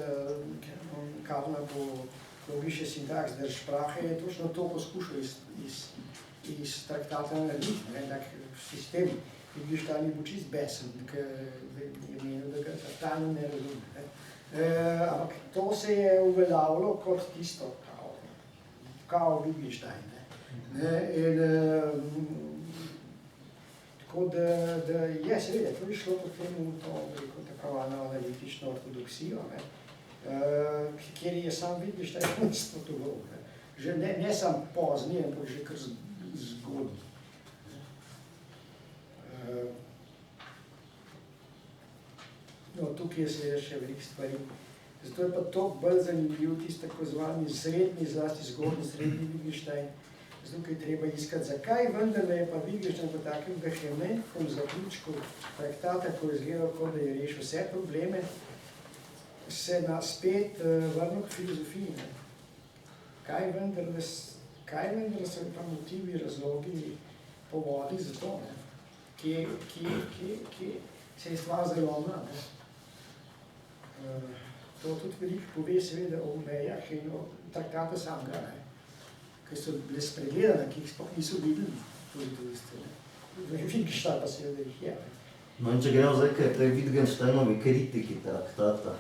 Carnap bo logične sintaks der Sprache, je točno to poskušal iz traktata narediti, ne, tak sistem, Wittgenstein bo čist besen, ker je menil, da ga totalno ne razume. Ampak to se je uveljavilo kot tisto, kao Wittgenstein. Tako da je, seveda, to je šlo potem v to, tako analitično ortodoksijo, kjer je sam Wittgenstein nasprotoval. Že ne sam pozni, ampak že kar zgodnji. No, tukaj je še veliko stvari. Zato je pa to bolj zanimiv tisti tako zvani srednji, zlasti zgodnji srednji Wittgenstein. Zato je treba iskati, zakaj vendarle je pa Wittgenstein v takem vehementnem zaključku traktata, ko je izgledal, kot da je rešil vse probleme, se spet vrnil k filozofiji. Kaj vendarle so pa motivi, razlogi, povodi za to, kje se je stvar zalomila. To tudi veliko pove seveda o mejah in o traktatu samega, ki so bile spregledane, ki jih sploh niso videli pozitivisti. Wittgenstein pa seveda jih je. No in če gremo zdaj k tej Wittgensteinovi kritiki traktata,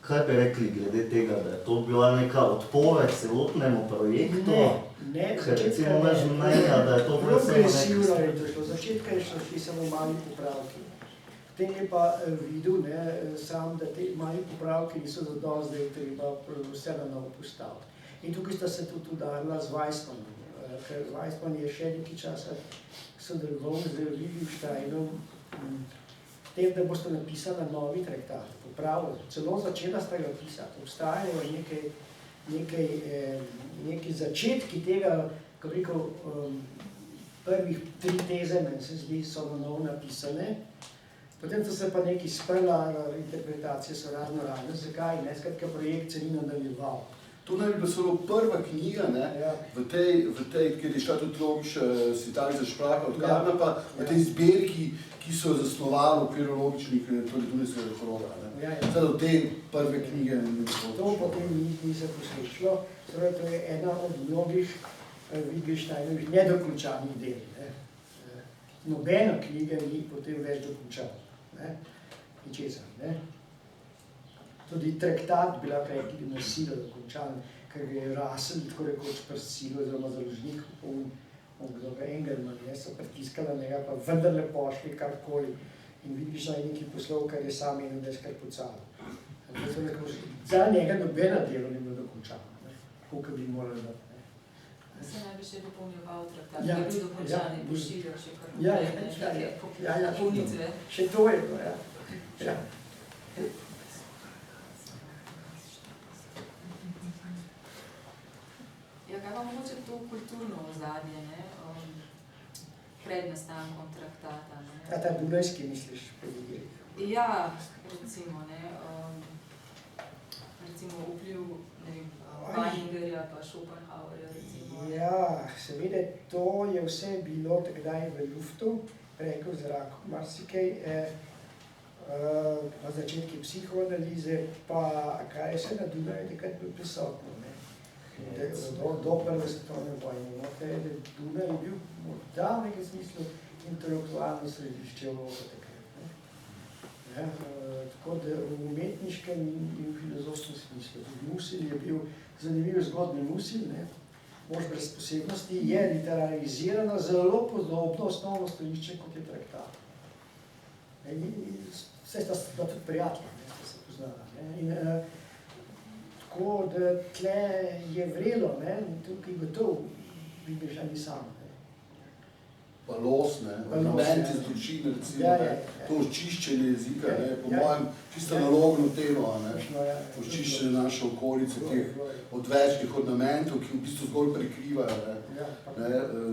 kaj bi rekli glede tega, da je to bila neka odpoved celotnemu projektu? Ne, ker recimo naš mnenja, da je to bilo progresivno je došlo. Začetka je šli samo mali popravki. Potem je pa videl sam, da te mali popravki niso zadosti, da je treba vse na novo postaviti. In tukaj sta se tudi udarila z Weissmanom, ker Weissman je še nekaj časa sodeloval z Wittgensteinom, tem, da boste napisali novi traktat, popravili, celo začela sta ga pisati. Obstajajo neki začetki tega, kako rekel, prvih 3 teze, meni se zdi, so na novo napisane. Potem so se pa neki sprla, interpretacije so razne, zakaj, skratka projekt se ni nadaljeval. To naj bi bila celo prva knjiga, v tej, kjer je šla tudi logična sintaks der Sprache od Carnapa, v tej zbirki, ki so zasnovali v okviru logičnih dunajskega kroga. Zdaj do te prve knjige ne bi to potem ni se posvečilo, to je ena od mnogih Wittgensteinovih nedokončanih del. Nobena knjiga ni potem več dokončana. Ničesar. Tudi traktat bi lahko rekli nasilo dokončan, ker je Russell tako rekoč prisilo, oziroma založnik, Engelman, so pritiskali njega, pa vendarle pošli karkoli. In Wittgenstein nekaj poslov, kar je sam menil, da je skar pucalo. Za njega nobena delo ni bilo dokončano, koliko bi morali dati. Se naj bi še dopolnjeval traktat, ki je bil dokončan in pošiljal še kar naprej, polnice. Še to je to, ja. Ja, kaj pa mogoče to kulturno ozadje, pred nastankom traktata? A ta dunajski misliš, predvideli? Ja, recimo, recimo vpliv, ne vem, Weiningerja pa Schopenhauerja, recimo. Ja, seveda, to je vse bilo takdaj v luftu, preko zraku, marsikaj, pa začetki psihoanalize, pa kaj je se na Dunaju takrat bil prisotno. Do prve svetovne vojne. Dunaj je bil morda v nekem smislu intelektualno središče Evrope takrat. Tako da v umetniškem in filozofskem smislu. Musil je bil zanimiv zgodni Musil, mož brez posebnosti, je literarizirana zelo podobno osnovno stališče, kot je traktat. Vse sta tudi prijatelja, sta se poznala. Tako da tle je vrelo, tukaj gotov Wittgenstein ni sam. pa los, ne, ornamenti z družine, recimo, to očiščenje jezika, ne, po mojem čisto analogno temo, ne, očiščenje naše okolice, teh odvečnih ornamentov, ki v bistvu zgolj prikrivajo, ne,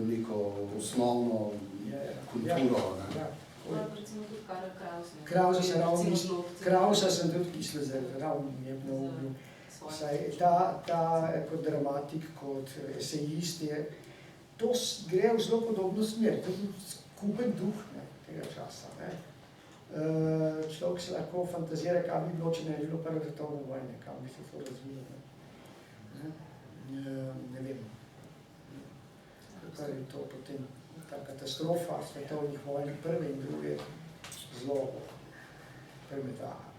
neko osnovno kulturo, ne. Krausa sem tudi kisle, ravno mi je na umu. Ta kot dramatik, kot esejist je, to gre v zelo podobno smer, to je skupen duh tega časa. Človek se lahko fantazira, kaj bi bilo, če ne bi bilo prve svetovne vojne, kam bi se to razvilo. Ne vem, kar je to potem, ta katastrofa svetovnih vojn, prve in druge, zelo premetala.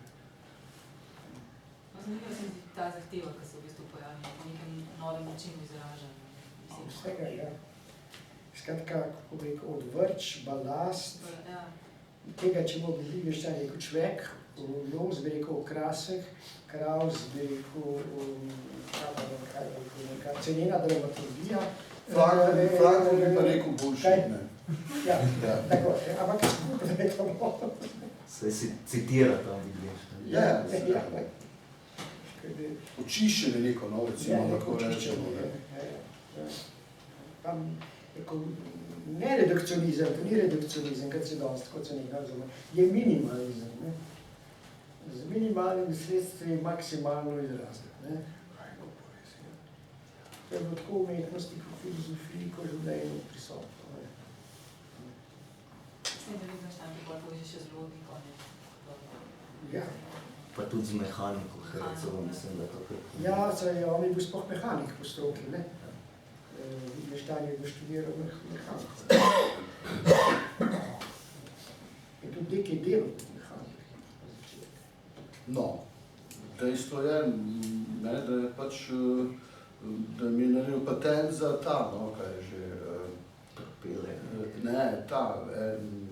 Zanimivo se mi zdi ta zahteva, ki se v bistvu pojavi po nekem novem načinu izražanja. Vsega, ja. Skratka, kako bi rekel, odvrč, balast, tega, če bo bi še rekel človek, los bi rekel okrasek, kraus bi rekel, neka cenena dramaturgija. Franko bi pa rekel bullshit, ne. Ja, tako, ampak skupaj je to malo. Se si citira tam vidiš. Ja. Očiščenje neko, no, recimo, lahko rečemo. Ne redukcionizem, to ni redukcionizem, kot se dost, kot se nekaj razume, je minimalizem. Z minimalnimi sredstvi maksimalno izraziti. To je bilo tako v umetnosti, kot filozofiji, kot življenju prisotno. Mislim, da vidim štanki, koliko je še z logiko, ne? Ja. Pa tudi z mehaniko, recimo, mislim, da je to kaj. Ja, on je bil sploh mehanik po stroki, ne? Wittgenstein je doštudiral mehaniko. Je tudi nekaj delal mehanike. No, dejstvo je, ne, da je pač, da mi je naredil patent za ta, no, kaj je že, ne, ta,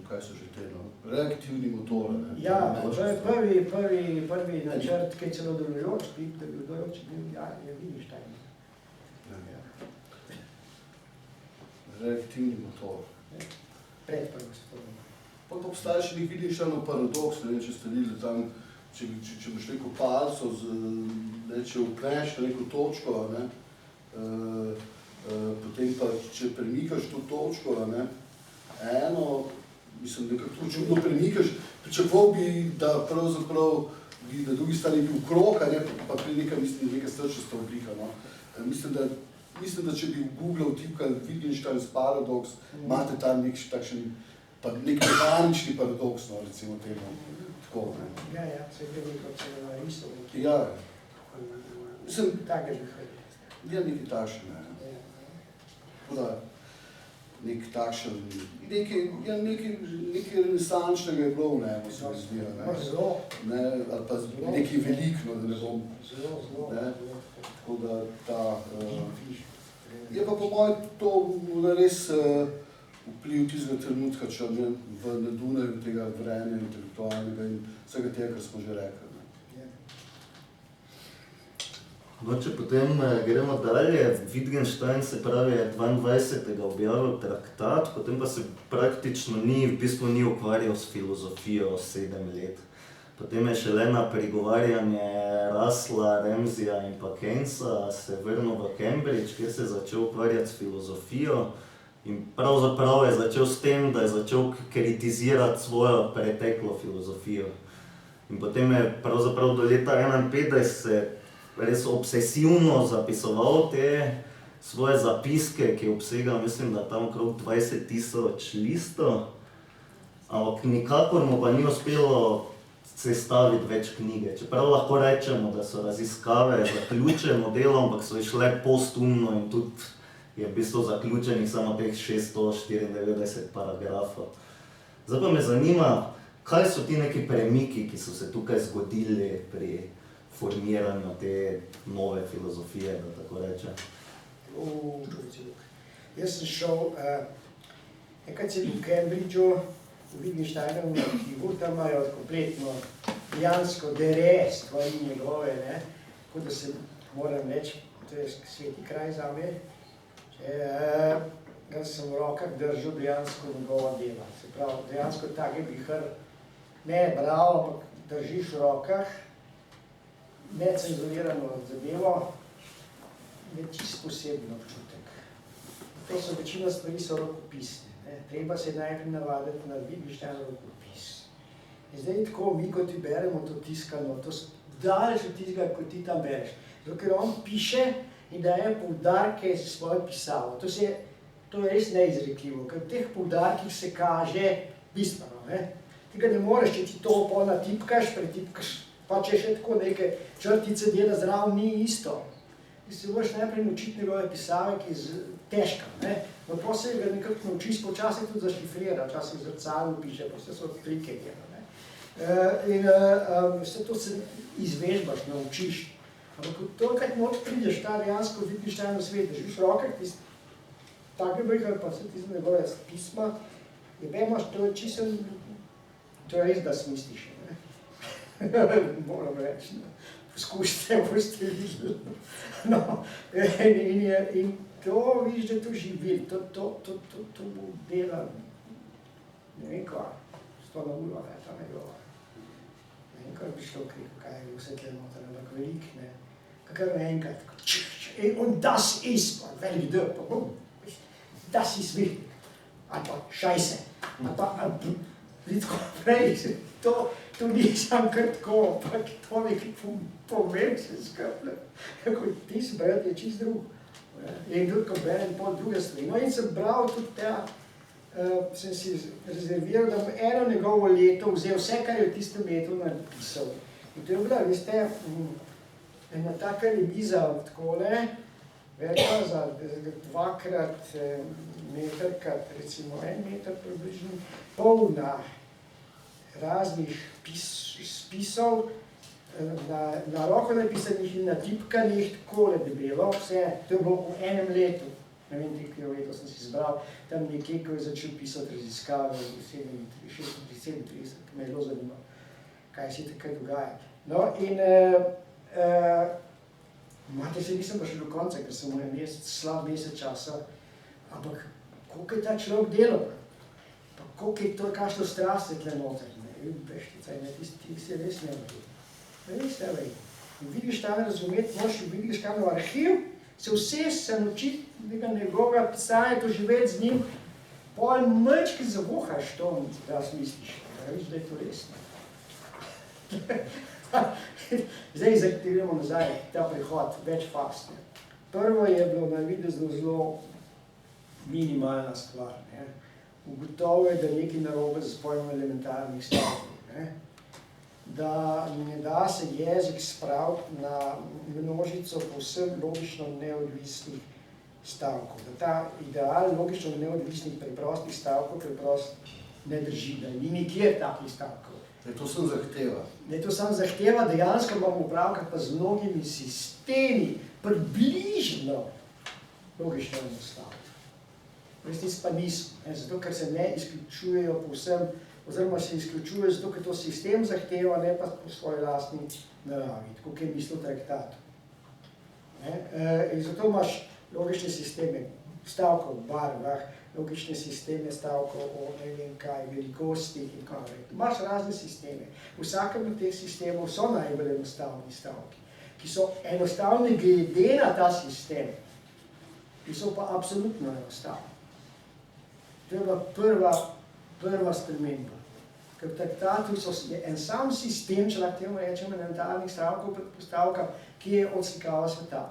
kaj so že te, no, reaktivni motor, ne. Ja, prvi načrt, ki je celo delujoč, da je bil delujoč, je Wittgenstein. Reaktivni motor. Pred prvo svetovno. Pa obstaja še nek Wittgensteinov paradoks, ne vem, če ste videli tam, če boš neko palco, če upneš na neko točko, ne, potem pa, če premikaš to točko, ne, mislim, nekako to čudno premikaš, pričakoval bi, da pravzaprav bi na drugi strani bil krog, ne, pa pri neka srčasta oblika, no. Mislim, da če bi v Google vtipkali Wittgenstein's paradoks, imate tam nek takšen, pa nek mehanični paradoks, no, recimo temu, tako, ne. Ja, se je veliko celo narisal. Ja, mislim, Take že ja, nekaj takšen, ne. Tako da, nek takšen, nekaj renesančnega je bilo v njemu, se mi zdi, ne, ali pa nekaj velikno, da ne bom, ne, tako da ta, je pa po mojem to res vpliv tistega trenutka, če ne, na Dunaju tega vrenja intelektualnega in vsega tega, kar smo že rekli. No, če potem gremo dalje, Wittgenstein se pravi 22. objavil traktat, potem pa se praktično v bistvu ni ukvarjal s filozofijo 7 let. Potem je šele na prigovarjanje Russella, Ramseyja in pa Keynesa se vrnil v Cambridge, kjer se je začel ukvarjati s filozofijo in pravzaprav je začel s tem, da je začel kritizirati svojo preteklo filozofijo. In potem je pravzaprav do leta 1951 res obsesivno zapisoval te svoje zapiske, ki obsegajo, mislim, da tam okrog 20.000 listov, ampak nikakor mu pa ni uspelo sestaviti več knjige. Čeprav lahko rečemo, da so raziskave zaključeno delo, ampak so išle postumno in tudi je v bistvu zaključenih samo teh 694 paragrafov. Zdaj pa me zanima, kaj so ti neki premiki, ki so se tukaj zgodili pri formiranju te nove filozofije, da tako rečem. Jaz sem šel, enkrat sem bil v Cambridgeu, v Wittgensteinovem arhivu, tam imajo kompletno dejansko DRS, stvari njegove, ne, tako da se moram reči, to je sveti kraj zame. ga sem v rokah držal dejansko njegova dela. Se pravi, dejansko take vihar, ne bral, ampak držiš v rokah, necenzurirano zadevo, je čist poseben občutek. To so večina stvari so rokopisne. Treba se najprej navaditi na Wittgenstein rokopis. In zdaj tako, mi kot ti beremo to tiskano, to daleč od tistega, kot ti tam bereš. Zato, ker on piše in daje poudarke s svojo pisavo. To je res neizrekljivo, ker v teh poudarkih se kaže bistveno. Tega ne moreš, če ti to natipkaš, pretipkaš, pa če še tako neke črtice dela zraven, ni isto. Ti se moraš najprej naučiti njegove pisave, ki je težka. No, potem ga nekako naučiš, počasih tudi zašifrira, včasih zrcalno piše, potem so klike dela. In vse to se izvežbaš, naučiš. Ampak tolikrat moč prideš ta dejansko Wittgensteinov svet, živiš v rokah, take brihar, pa vse tiste njegove pisma, je vemaš, to je čisen, to je res, da smisliš. Moram reči, poskušajte, boste videli. No, in to vidiš, da je to živil, to bo delal, ne vem kva, 100 na uro, ta njegova. Ne vem, kaj bi šlo kriko, kaj je vse tle noter, ampak velik, ne. Kakor enkrat, und das ist, velik D, pa bum, das ist wichtig, ali pa šajse, ali pa, vidko prej, to nisem kar tako, ampak to nekaj pomem se skrple, kako tis brat je čist drug. In tudi, ko berem pol druge stvari. No in sem bral tudi tega, sem si rezerviral, da bom eno njegovo leto vzel vse, kar je v tistem letu napisal. In to je bila, veste, ena taka remiza takole, velika za 2x meter, recimo 1 meter približno, polna raznih spisov, na roko napisanih in natipkanih, takole debelo, vse, to je bilo v enem letu, ne vem, tekaj leto sem si izbral, tam nekje, ko je začel pisati raziskave v 37, ki me je zelo zanimalo, kaj se takrat dogaja. No in imate se, nisem pa še do konca, ker sem imel slab mesec časa, ampak koliko je ta človek delal, pa koliko je to, kakšno strast je tle noter, ne, beštica, ti si res ne vidi. Res ne vidi. In vidiš tam razumeti, moš vidiš kam v arhiv, se vse se naučiti njegovega pisanja, to živeti z njim, pol mečki zavohaš to, da smisliš, da vidiš, da je to res. Zdaj zaktivimo nazaj ta prihod, več faz. Prvo je bilo na vidu zelo minimalna stvar. Ugotovo je, da nekaj narobe z pojmom elementarnih stavkov. Da ne da se jezik spraviti na množico povsem logično neodvisnih stavkov. Da ta ideal logično neodvisnih preprostih stavkov preprosto ne drži, da ni nikjer takih stavkov. Da je to samo zahteva. Da je to samo zahteva, dejansko imamo upravka pa z mnogimi sistemi približno logično enostavno. V resnici pa niso, zato ker se ne izključujejo povsem, oziroma se izključuje zato, ker to sistem zahteva, ne pa po svoji lastni naravi, tako kot je mislil traktat. In zato imaš logične sisteme stavkov v barvah, logične sisteme stavkov o ne vem kaj, velikostih in tako naprej. Imaš razne sisteme. V vsakem od teh sistemov so najbolj enostavni stavki, ki so enostavni glede na ta sistem, ki so pa absolutno enostavni. To je bila prva sprememba. Ker v traktatu je en sam sistem, če lahko temu rečemo, elementarnih stavkov, predpostavka, ki je odslikava sveta.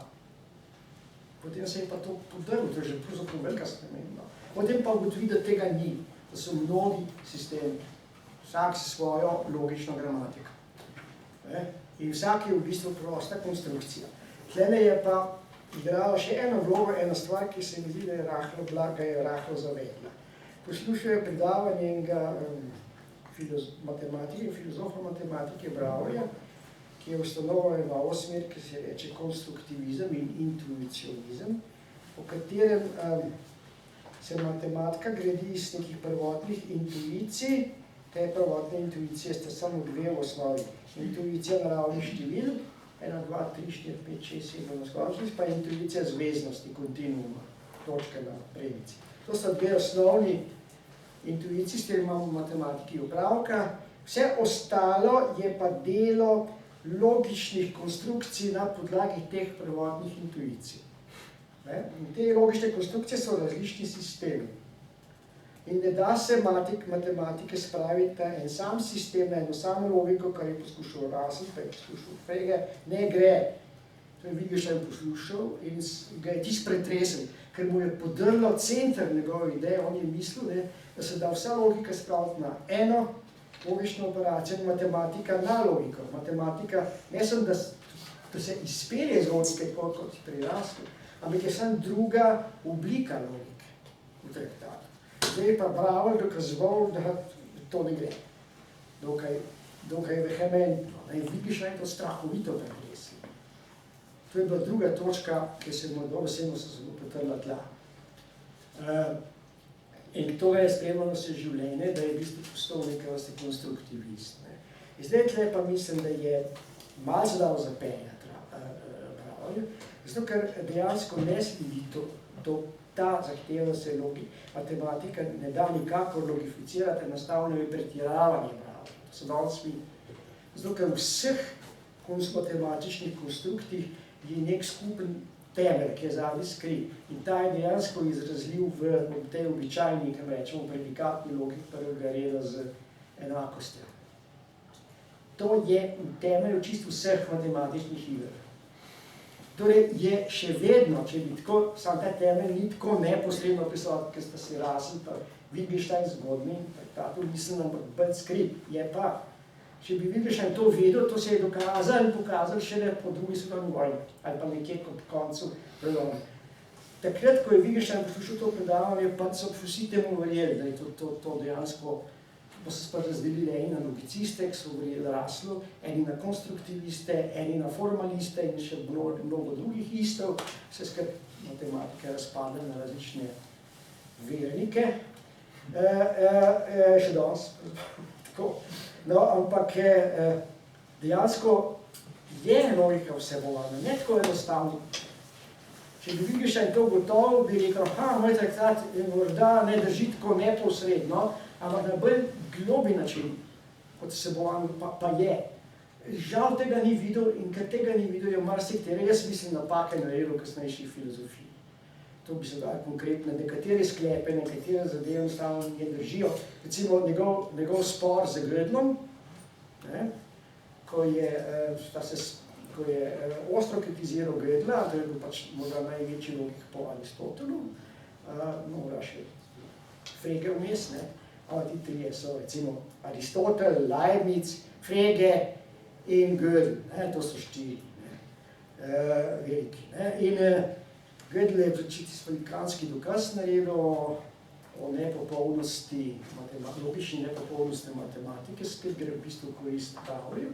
Potem se je pa to podrlo, to je že pravzaprav velika sprememba. Potem pa ugotovi, da tega ni, da so mnogi sistemi, vsak s svojo logično gramatiko. In vsak je v bistvu prosta konstrukcija. Tlele je pa igrala še eno vlogo, ena stvar, ki se mi zdi, da je rahlo zavedla. Poslušal je predavanje enega filozofa matematike Brouwerja, ki je ustanovil novo smer, ki se reče konstruktivizem in intuicionizem, po katerem se matematika gradi iz nekih prvotnih intuicij. Te prvotne intuicije sta samo dve v osnovi. Intuicija naravnih števil, 1, 2, 3, 4, 5, 6, 7 na skončnici, pa intuicija zveznosti, kontinuuma, točke na premici. To so dve osnovni intuiciji, s kateri imamo v matematiki opravka. Vse ostalo je pa delo logičnih konstrukcij na podlagi teh prvotnih intuicij. In te logične konstrukcije so različni sistemi. In ne da se matematike spraviti na en sam sistem, na eno samo logiko, kar je poskušal Russell, pa je poskušal Frege, ne gre. To je Wittgenstein poslušal in ga je tisto pretresel, ker mu je podrlo center njegove ideje, on je mislil, da se da vsa logika spraviti na eno logično operacijo in matematika na logiko. Matematika, ne samo, da se izpelje z logike, kot pri Russellu, ampak je samo druga oblika logike v traktatu. Zdaj pa Bauer dokazoval, da to ne gre. Dokaj vehementno. In Wittgenstein to strahovito pretresel. To je bila druga točka, ki se mu dobesedno zelo potrla tla. In to je spremljalo se življenje, da je v bistvu postal nekaj vrste konstruktivist. In zdaj tle pa mislim, da je malo dal zapenjati Bauerju, zato ker dejansko ne sledi ta zahteva se matematika ne da nikakor logificirati, enostavno je pretiravanje Bauerja. To so danes mi. Zato ker v vseh matematičnih konstruktih je nek skupen temelj, ki je zadnji skrit. In ta je dejansko izrazljiv v tej običajni, kaj rečemo, predikatni logiki prvega reda z enakostjo. To je v temelju čisto vseh matematičnih iger. Torej je še vedno, če bi tako, sam ta temelj ni tako neposredno prisoten, ker sta si Russell pa Wittgenstein zgodni, traktatov mislim, ampak bolj skrit. Je pa, če bi Wittgenstein to vedel, to se je dokazal in pokazal šele po drugi svetovni vojni, ali pa nekje kot koncu preloma. Takrat, ko je Wittgenstein poslušal to predavanje, pa so vsi temu verjeli, da je to dejansko, pa so spet razdelili eni na logiciste, ki so verjeli Russellu, eni na konstruktiviste, eni na formaliste in še mnogo drugih istov, vse skrb matematike razpadle na različne vernike. Še danes, tako. No, ampak dejansko je logika vsebovana, ne tako enostavno. Če bi Wittgenstein to gotovo, bi rekel, moj traktat morda ne drži tako neposredno, ampak na bolj globi način, kot vsebovan pa je. Žal tega ni videl in ker tega ni videl, je marsikateri, jaz mislim, napake naredil v kasnejši filozofiji. To bi se dali konkretno, nekatere sklepe, nekatere zadeve enostavno ne držijo. Recimo njegov spor z Gödelom, ko je ostro kritiziral Gödela, to je bil pač morda največji logik po Aristotelu, morda še Frege vmes, ampak ti trije so recimo Aristotel, Leibniz, Frege in Gödel, to so štiri veliki. In Gödel je čisto velikanski dokaz naredil o nepopolnosti, logični nepopolnosti matematike, spet gre v bistvu korist Bauerju,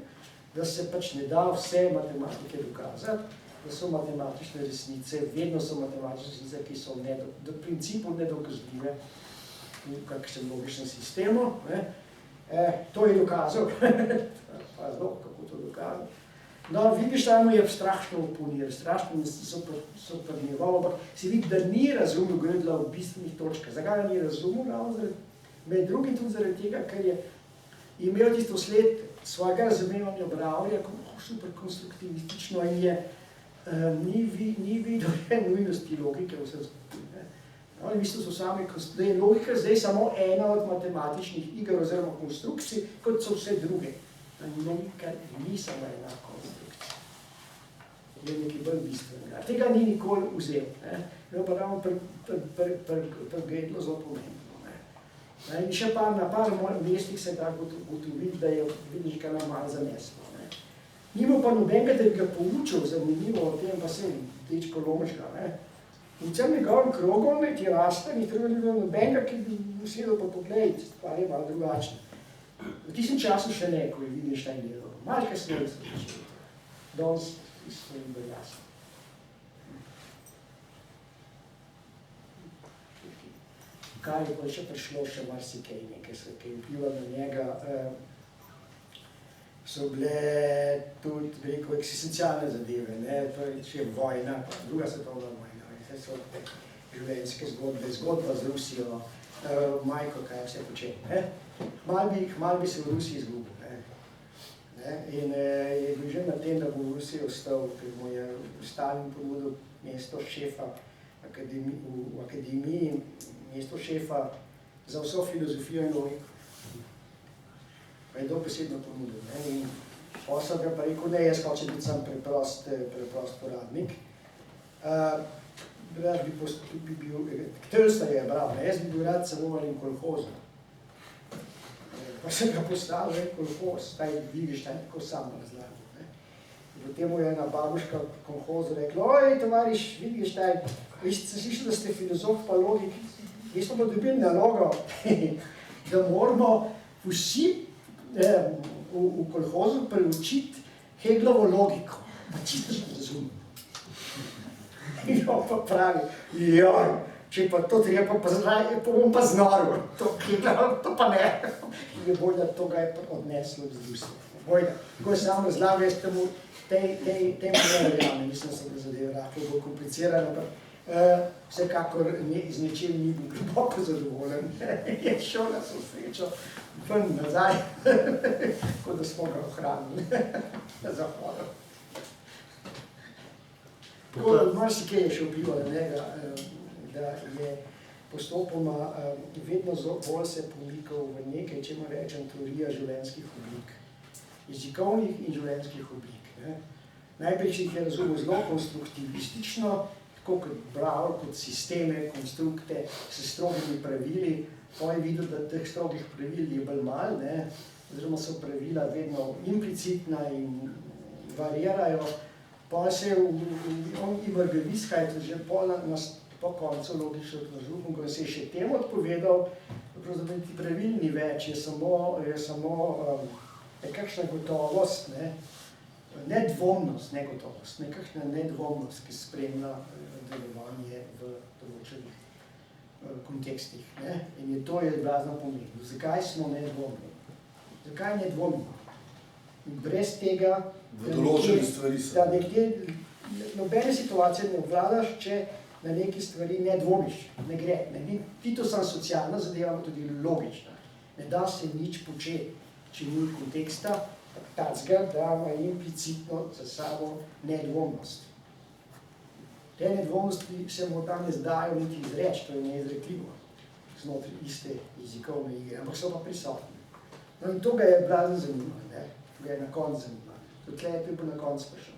da se pač ne da vse matematike dokazati, da so matematične resnice, vedno so matematične resnice, ki so v principu nedokazljive v kakšnem logičnem sistemu. To je dokazal, pa zelo, kako to dokazal. No, Wittgensteinu je strašno oponiral, strašno so prednjeval, ampak si vidi, da ni razumel Gödela v bistvenih točkah. Zakaj ga ni razumel? Med drugim tudi zaradi tega, ker je imel tisto sled svojega razumevanja Bauerja super konstruktivistično in je ni videl nujnosti logike vse skupaj. V bistvu so sami, da je logika zdaj samo ena od matematičnih iger oziroma konstrukcij, kot so vse druge. Logika ni samo ena konstrukcija. Je nekaj bolj bistvenega. Tega ni nikoli vzel. Pa ravno pri Gödelu zelo pomembno. In še na par mestih se da ugotoviti, da je Wittgenstein malo zaneslo. Ni mu pa nobenega, da bi ga poučil, zanimivo o tem, pa se dečko Lomeška. In v celem njegovem krogu ti raste, ni treba nobenega, ki bi usedel pa pogledati, stvar je malo drugačna. V tistem času še ne, ko je Wittgenstein delal. Malo kasneje se začel. Danes isto je bilo jasno. Kaj je pa še prišlo še marsikaj nekaj, ki je vplival na njega, so bile tudi, bi rekel, eksistencialne zadeve, to je še vojna, druga svetovna vojna, vse so življenjske zgodbe, zgodba z Rusijo, majko, kaj vse počne. Mal bi se v Rusiji izgubil. In je bil že na tem, da bo v Rusiji ostal, ker mu je Stalin ponudil mesto šefa v akademiji, mesto šefa za vso filozofijo in logiko. Pa je dobesedno ponudil. In posel ga pa rekel, ne, jaz hočem biti sam preprost poradnik. Rad bi bil, Tolstoj je bral, jaz bi bil rad samo malim kolhozom. Pa sem ga postavil en kolhoz, taj Wittgenstein tako sam razlagal. Potem mu je ena babuška v kolhozu rekla, oj, tovariš Wittgenstein, sem slišal, da ste filozof pa logik, jaz smo pa dobili nalogo, da moramo vsi v kolhozu preučiti Heglovo logiko, pa čisto razumem. In on pa pravi, joj, če pa to treba, pa bom pa znoril, to pa ne. In je Bojda, to ga je odneslo z Rusije. Bojda, ko je sam razlagal, jaz temu ne verjamem, mislim, da sem ga zadev rahlo bolj kompliciran, ampak vsekakor z nečem ni bil globoko zadovoljen. Je šel na vso srečo ven nazaj, kot da smo ga ohranili. Zahvalil. Marsikaj je še vplivalo na njega, da je postopoma vedno bolj se pomikal v nekaj, čemu rečem teorija življenjskih oblik. Jezikovnih in življenjskih oblik. Najprej si jih je razumel zelo konstruktivistično, tako kot bral, kot sisteme, konstrukte s strogimi pravili. Pa je videl, da teh strogih pravil je bolj malo, oziroma so pravila vedno implicitna in varirajo. Pa se je Igor Gewiss že po koncu logično razumel, ko se je še temu odpovedal, pravzaprav ti pravil ni več, je samo nekakšna gotovost, nedvomnost, negotovost, nekakšna nedvomnost, ki spremlja delovanje v določenih kontekstih. In to je blazno pomembno. Zakaj smo nedvomni? Zakaj nedvomni? In brez tega, da nobene situacije ne obvladaš, če na neki stvari ne dvomiš, ne gre. Ti to samo socialna zadeva, pa tudi logična. Ne da se nič početi, če ni konteksta, takega, da ima implicitno za sabo nedvomnost. Te nedvomnosti se mu tam ne zdajo niti izreči, to je neizrekljivo, znotraj iste jezikovne igre, ampak so pa prisotni. No in to ga je blazno zanimalo, ga je na koncu zanimalo. Tukaj je pa na koncu prišel.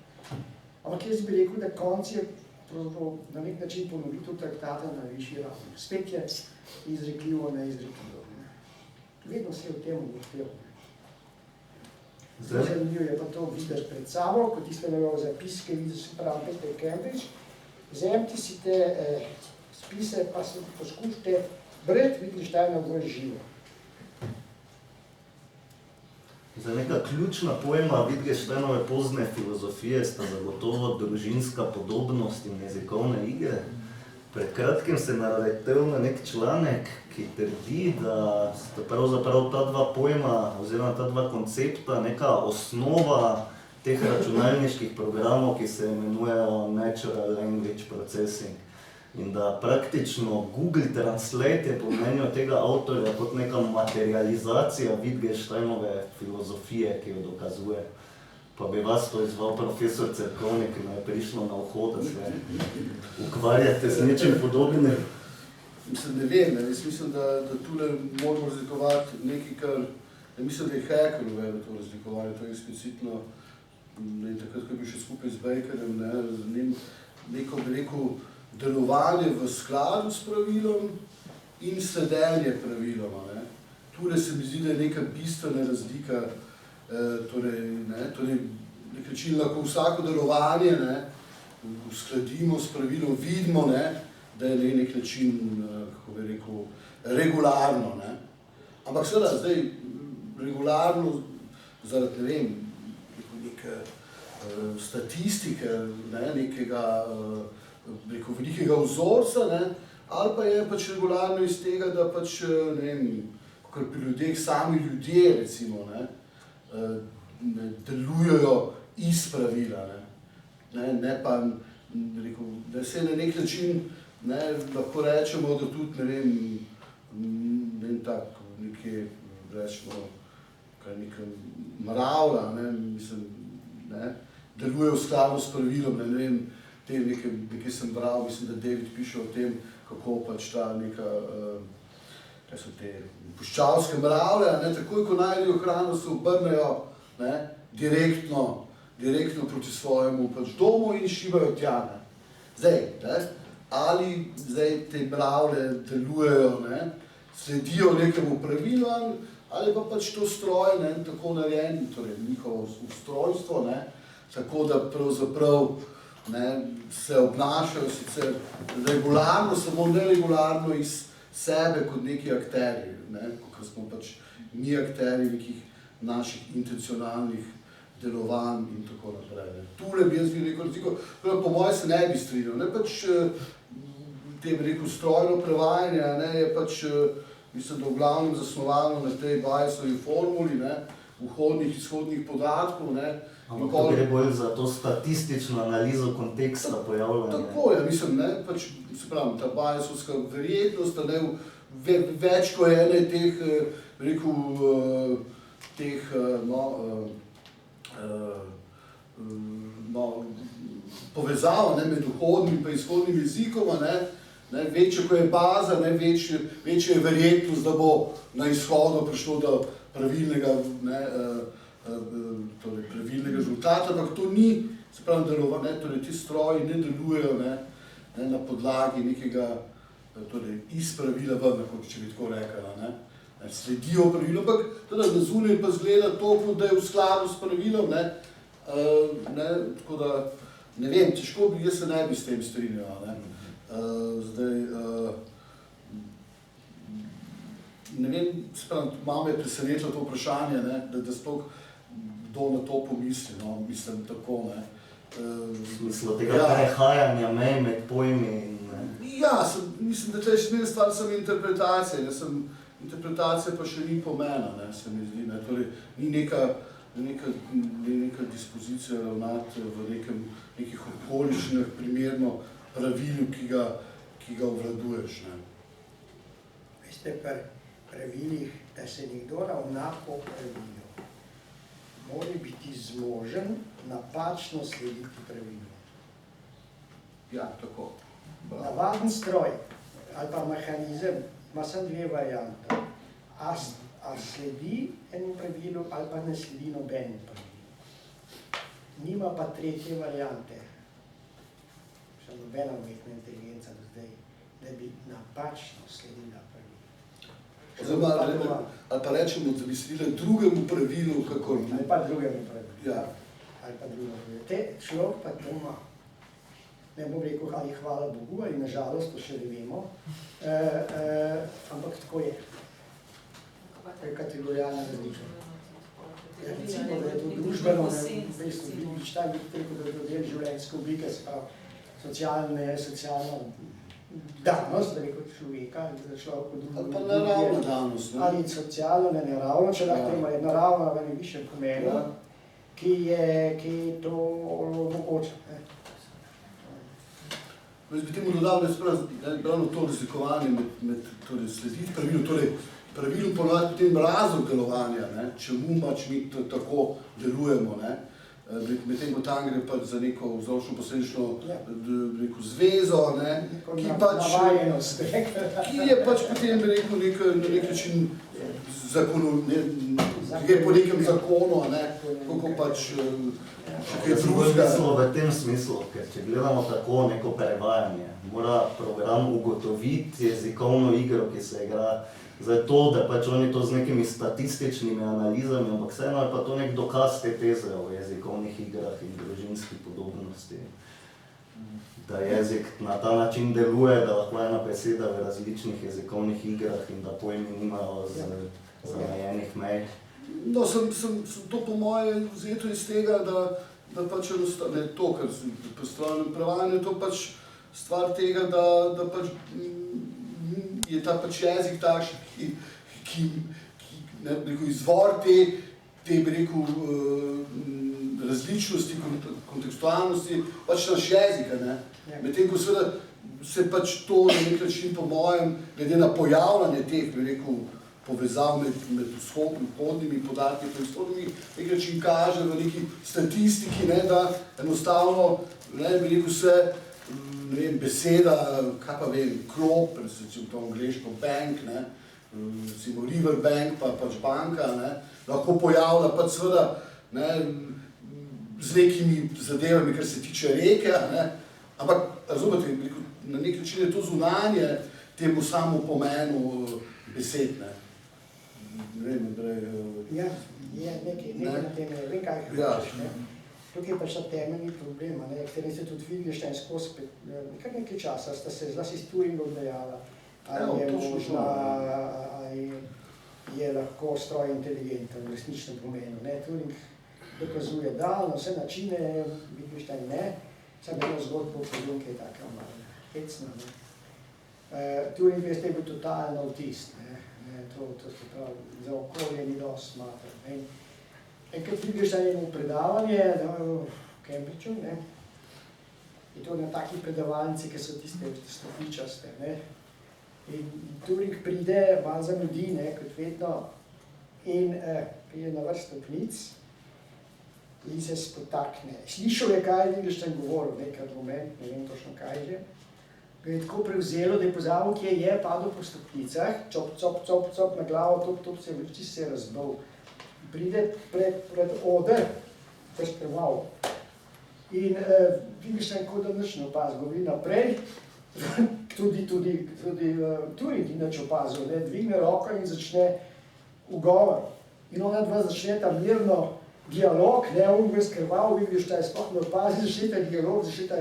Ampak jaz bi rekel, da konc je na nek način ponovitev traktata na višji ravni. Spet je izrekljivo, neizrekljivo. Vedno se je v tem vrtel. Zelo zanimivo je pa to vidiš pred sabo, kot tiste njegov zapis, ki vidiš pravi Peter Cambridge. Vzemite si te spise, pa se poskušajte brati Wittgensteina bolj živo. Za neka ključna pojma Wittgensteinove pozne filozofije sta zagotovo družinska podobnost in jezikovne igre. Pred kratkim se naletel na nek članek, ki trdi, da sta pravzaprav ta dva pojma oziroma ta dva koncepta neka osnova teh računalniških programov, ki se imenujejo Natural Language Processing. In da praktično Google Translate je po mnenju tega avtorja kot neka materializacija Wittgensteinove filozofije, ki jo dokazuje. Pa bi vas to izval profesor Cerkovnik, ki me je prišlo na uho, da se ukvarjate z nečim podobnim. Mislim, ne vem, jaz mislim, da tule moramo razlikovati nekaj, kar, mislim, da je Haeckel uvedel to razlikovanje, to je eksplicitno, takrat, ko je bil še skupaj z Bakerjem, z njim neko, bi rekel, delovanje v skladu s pravilom in sledenje praviloma. Tule se mi zdi, da je neka bistvena razlika, torej nek način lahko vsako delovanje uskladimo s pravilom, vidimo, da je nek način, kako bi rekel, regularno. Ampak seveda, zdaj, regularno zaradi, ne vem, neke statistike, nekega velikega vzorca, ali pa je pač regularno iz tega, da pač, ne vem, kakor pri ljudeh, sami ljudje, recimo, delujejo iz pravila, ne pa, rekel, da se na nek način ne, lahko rečemo, da tudi, ne vem tako, nekje, rečemo, kaj neka mravlja, ne, mislim, ne, deluje v skladu s pravilom, ne vem, te nekaj sem bral, mislim, da David piše o tem, kako pač ta neka, kaj so te puščavske mravlje, ne, takoj, ko najdejo hrano, se obrnejo, ne, direktno proti svojemu pač domu in šibajo tja, ne. Zdaj, ne, ali zdaj te mravlje delujejo, ne, sledijo nekemu pravilu, ali pa pač to stroj, ne, tako narejeno, torej njihovo ustrojstvo, ne, tako da pravzaprav, ne, se obnašajo sicer regularno, samo neregularno iz sebe kot neki akterji, ne, kot smo pač mi akterji nekih naših intencionalnih delovanj in tako naprej. Tule bi jaz rekel, po moje se ne bi strinjal, ne, pač te bi rekel strojno prevajanje, ne, je pač, mislim, da v glavnem zasnovano na tej Bayesovi formuli, ne, vhodnih, izhodnih podatkov, ne. Ampak to gre bolj za to statistično analizo konteksta pojavljanja. Tako je, mislim, ne, pač, se pravim, ta Bayesovska verjetnost, ne, več kot ene teh, rekel, teh, povezav, ne, med vhodnim in izhodnim jezikom, ne, večja kot je baza, ne, večja je verjetnost, da bo na izhodu prišlo do pravilnega, ne, torej pravilnega rezultata, ampak to ni, se pravi, delovanje, torej ti stroji ne delujejo, ne, na podlagi nekega, torej iz pravila ven, če bi tako rekla, ne, sledijo pravilom, ampak teda na zunaj pa zgleda to, da je v skladu s pravilom, ne, tako da, ne vem, težko bi, jaz se ne bi s tem strinjal, ne. Zdaj, ne vem, se pravi, malo je presenetilo to vprašanje, ne, da sploh kdo na to pomisli, no, mislim tako, ne. Smislo tega prehajanja mej med pojmi in ne. Ja, mislim, da tle še stvar sem interpretacije, interpretacija pa še ni pomena, ne, se mi zdi, ne, torej ni neka dispozicija ravnati v nekih okoliščinah primerno pravilu, ki ga obvladuješ, ne. Veste, pri pravilih, da se nekdo ravna po pravilu, mora biti zmožen napačno slediti pravilu. Ja, tako. Navaden stroj ali pa mehanizem ima samo dve variante. A sledi enemu pravilu ali pa ne sledi nobenemu pravilu. Nima pa tretje variante. Še nobena umetna inteligenca do zdaj, da bi napačno sledila pravilu. Ali pa rečemo, da bi sledila drugemu pravilu, kako ne? Ali pa drugemu pravilu. Ja. Ali pa drugemu pravilu. Človek pa to ima. Ne bom rekel, ali hvala Bogu, ali nažalost, to še ne vemo, ampak tako je. To je kategorijalna različna. Recimo, da je to družbeno, v bistvu, vidiš tam, da je to del življenjske oblike, se pravi, socialna danost, da rekel človeka, da človek v drugem. Ali pa naravna danost, ne? Ali socialno, ne naravno, če lahko ima je naravna v najvišjem pomenu, ki to omogoča. Jaz bi temu dodal, da je ravno to razlikovanje med slediti pravilu, torej pravilu ponovati potem razlog delovanja, ne, čemu pač mi tako delujemo, ne. Medtem ko tam gre pač za neko vzročno-posledično zvezo, ne, ki je pač potem rekel na nek način gre po nekem zakonu, ne, kako pač še kaj drugega. V tem smislu, ker če gledamo tako neko prevajanje, mora program ugotoviti jezikovno igro, ki se igra. Zdaj to, da pač oni to z nekimi statističnimi analizami, ampak vseeno je pa to nek dokaz te teze o jezikovnih igrah in družinski podobnosti. Da jezik na ta način deluje, da lahko ena beseda v različnih jezikovnih igrah in da pojmi nimajo zamejenih mej. No, sem to po moje vzeto iz tega, da pač enostavno to, kar sem pri strojnem prevajanju, to pač stvar tega, da pač je ta pač jezik takšen, ki izvor te bi rekel, različnosti, kontekstualnosti, pač naš jezik, ne. Medtem ko seveda se pač to na nek način po mojem, glede na pojavljanje teh, bi rekel, povezav med vhodnimi podatki in izhodnimi, nek način kaže v neki statistiki, ne, da enostavno, ne, bi rekel se, ne vem, beseda, kaj pa vem, krop, recimo to angleško bank, ne, recimo River Bank, pa pač banka, ne, lahko pojavlja pač seveda, ne, z nekimi zadevami, kar se tiče reke, ne, ampak, razumete, na nek način je to zunanje temu samo pomenu besed, ne. Ne vem, Andrej... Ja, je nekaj na tem, vem kaj hočeš, ne. Tukaj je pač ta temeljni problem, ne, kateri se tudi Wittgenstein skozi kar nekaj časa sta se zlasti s Turingom dejala, ali je možno, ali je lahko stroj inteligenten v resničnem pomenu, ne. Turing dokazuje, da na vse načine, Wittgenstein ne, samo eno zgodbo povem, kaj je taka malo hecna, ne. Turing je bil totalno avtist, ne. To se pravi, za okolje ni dosti smatran. Enkrat Wittgenstein je imel predavanje v Cambridgeu, ne, in to na taki predavalnici, ki so tiste stopničaste, ne. In Turing pride, malo zamudi, ne, kot vedno, in pride na vrst stopnic in se spotakne. Slišal je, kaj je Wittgenstein govoril, nek argument, ne vem točno kaj že. Ga je tako prevzelo, da je pozabil, kje je, padel po stopnicah, cop na glavo, top se je razbil. Pride pred oder, prespreval. In Wittgenstein kot da nič ne opazil, govori naprej, tudi Turing ni nič opazil, ne, dvigne roko in začne ugovor. In ona dva začneta mirno dialog, ne, on bo skrval, Wittgenstein sploh ne opazi, začneta dialog, začneta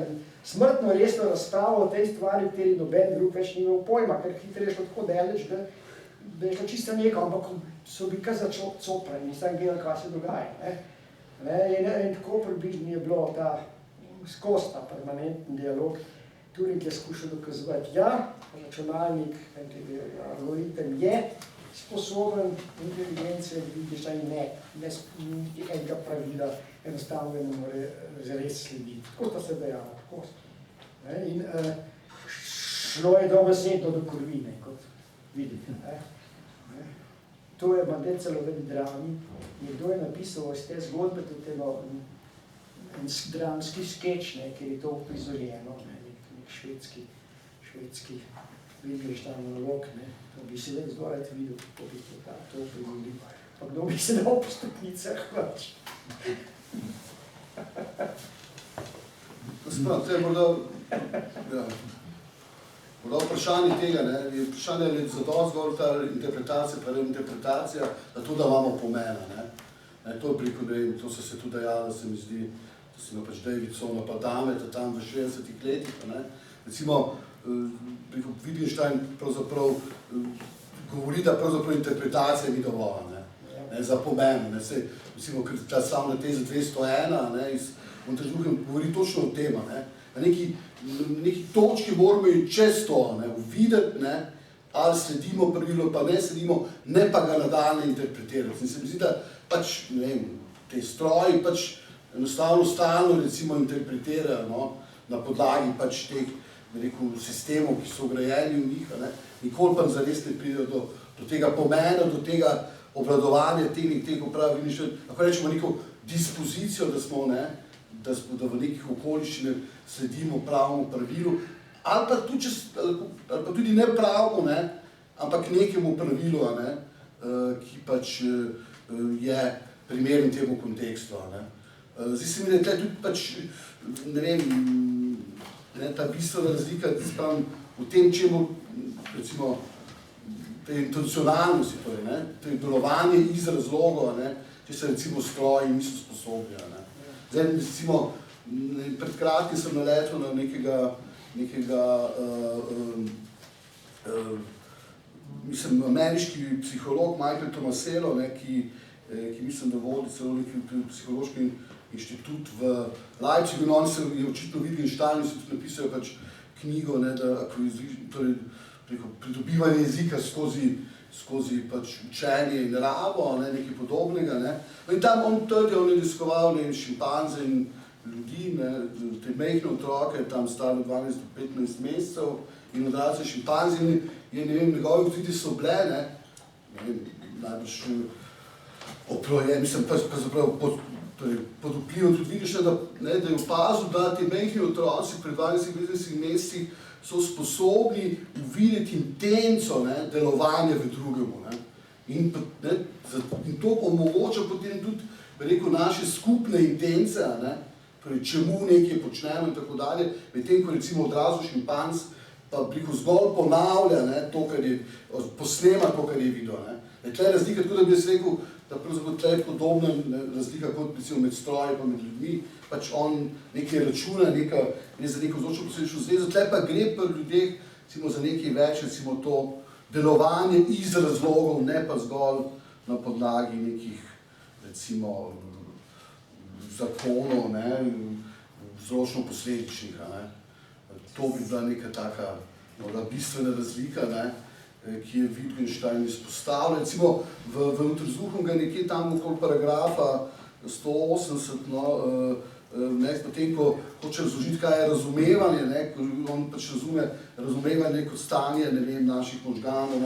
smrtno resno razpravo o tej stvari, v kateri noben drug več ni imel pojma, ker hitro je šlo tako daleč, da je šlo čisto neko, ampak so bi kar začel coprani in sam gledali, kaj se dogaja. In tako približno je bilo ta skozi ta permanentni dialog. Turing je skušal dokazovati, ja, računalnik, algoritem je sposoben inteligence, Wittgenstein ne, niti enega pravila, enostavno ne more zares slediti. Tako sta se dejala, tako. In šlo je dobesedno do krvine, kot vidite. To je malo celo v drami. Nekdo je napisal iz te zgodbe tudi en dramski skeč, kjer je to uprizorjeno, nek švedski Wittgenstein monolog, to bi se nek zgoraj videl, kako bi to uprizoril. Pa kdo bi se dal po stopnicah pač. To je morda vprašanje tega, ne, je vprašanje ali zadost zgolj ta interpretacija, pa interpretacija, da to, da imamo pomena, ne. To je preko, to so se tudi dejali, se mi zdi, da se ima pač Davidson pa Dameta tam v 60-ih letih, ne. Recimo, preko Wittgenstein pravzaprav govori, da pravzaprav interpretacija ni dovolj, ne, za pomen, ne, sej, recimo, ker ta slavna teza 201, ne, iz Montažuhem govori točno o tem, ne, na neki točki moramo iti čez to, ne, uvideti, ne, ali sledimo pravilu, pa ne sledimo, ne pa ga nadaljne interpretirati. In se mi zdi, da pač, ne vem, te stroji pač enostavno stalno, recimo, interpretirajo, no, na podlagi pač teh, rekel, sistemov, ki so ugrajeni v njih, ne, nikoli pa zares ne pridejo do tega pomena, do tega obvladovanja teh uprav, lahko rečemo neko dispozicijo, da smo, ne, da v nekih okoliščinah sledimo pravemu pravilu, ali pa tudi ne pravemu, ne, ampak nekemu pravilu, ne, ki pač je primeren temu kontekstu. Ne. Zdi se mi, da je tudi pač, ne vem, ta bistvena razlika v tem, čemu, recimo, te intencionalnosti, to je delovanje iz razlogov, če se recimo stroji niso sposobni. Zdaj, recimo, pred kratkim sem naletel na nekega mislim, ameriški psiholog Michael Tomasello, ki mislim, da vodi celo neki psihološki inštitut v Leipzigu, in on se je očitno Wittgenstein in so tudi napisali pač knjigo, ne, da torej, preko pridobivanja jezika skozi pač učenje in rabo, ne, nekaj podobnega. Ne. In tam on je raziskoval šimpanze in ljudi, ne, te majhne otroke, tam stari 12 do 15 mesecev in odrasli šimpanzi, in ne vem, njegovi vidi so bile, ne vem, najbrž mislim, pravzaprav pod vplivom tudi vidiš, da je opazil, da ti majhni otroci pred 20-30 meseci so sposobni uvideti intenco, ne, delovanja v drugemu. Ne. In to omogoča potem tudi, bi rekel, naše skupne intence, ne, torej čemu nekaj počnemo in tako dalje, medtem ko recimo odrasel šimpanz pa bi rekel zgolj ponavlja, ne, to, kar je, posnema to, kar je videl. Ne. Tle razlika, tako da bi jaz rekel, da pravzaprav tle je podobna razlika kot recimo med stroji pa med ljudmi, pač on nekaj računa, gre za neko vzročno posledično zvezo, tle pa gre pri ljudeh recimo za nekaj več, recimo to delovanje iz razlogov, ne pa zgolj na podlagi nekih recimo zakonov, ne, vzročno posledičnih. To bi bila neka taka bistvena razlika, ne, ki je Wittgenstein izpostavlja. Recimo v Untersuchung ga nekje tam okoli paragrafa 180, potem ko hoče razložiti, kaj je razumevanje, ne, on pač razume razumevanje kot stanje, ne vem, naših možganov,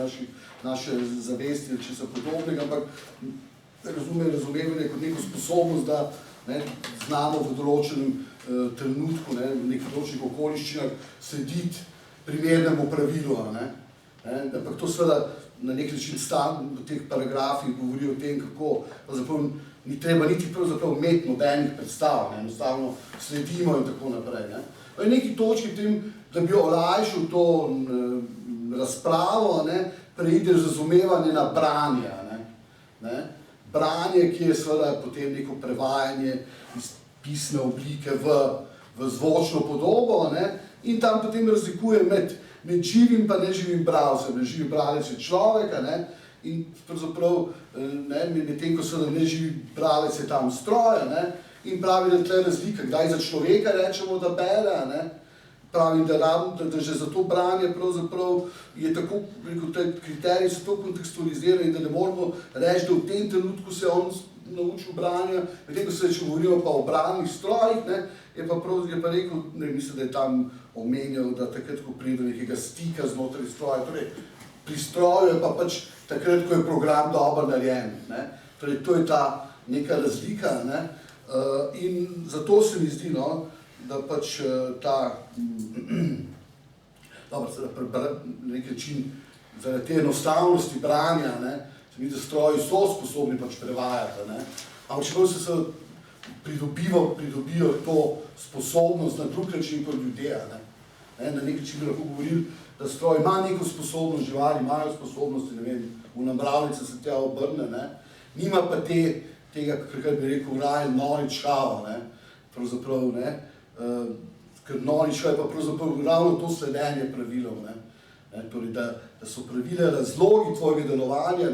naše zavesti ali česa podobnega, ampak razume razumevanje kot neko sposobnost, da ne, znamo v določenem trenutku, ne, v nekih določenih okoliščinah slediti primernemu pravilu. Ampak to seveda na nek način v teh paragrafih govori o tem, kako ni treba niti pravzaprav imeti nobenih predstav, ne, enostavno sledimo in tako naprej. Ne. V neki točki tem, da bi olajšal to razpravo, ne, preideš razumevanje na branje. Ne. Branje, ki je seveda potem neko prevajanje iz pisne oblike v zvočno podobo, ne, in tam potem razlikuje med živim pa neživim bralcem. Neživi bralec je človek, ne, in pravzaprav medtem, ko seveda neživi bralec je tam stroj, ne, in pravi, da tle razlika, kdaj za človeka rečemo, da bere, ne, pravi, da že za to branje pravzaprav je tako, rekel, te kriteriji so tako kontekstualizirani, da ne moramo reči, da v tem trenutku se on naučil branja, medtem ko se, če govorimo pa o branjih strojih, ne, je pa rekel, ne, mislim, da je tam omenjal, da takrat, ko pride do nekega stika znotraj stroja, torej pri stroju je pa pač takrat, ko je program dobro narejen, ne, torej to je ta neka razlika, ne, in zato se mi zdi, no, da pač ta, dobro, na nek način, zaradi te enostavnosti branja, ne, se mi zdi, da stroji so sposobni pač prevajati, ne, ampak čeprav se pridobijo to sposobnost na drug način kot ljudje, ne. Na nek način bi lahko govorili, da stroj ima neko sposobnost, živali imajo sposobnosti, ne vem, v namravljice se tja obrne, ne, nima pa tega, kar bi rekel, raje knowledge how, ne, pravzaprav, ne, ker knowledge how je pa pravzaprav ravno to sledenje pravilov, ne, torej, da so pravile razlogi tvojega delovanja,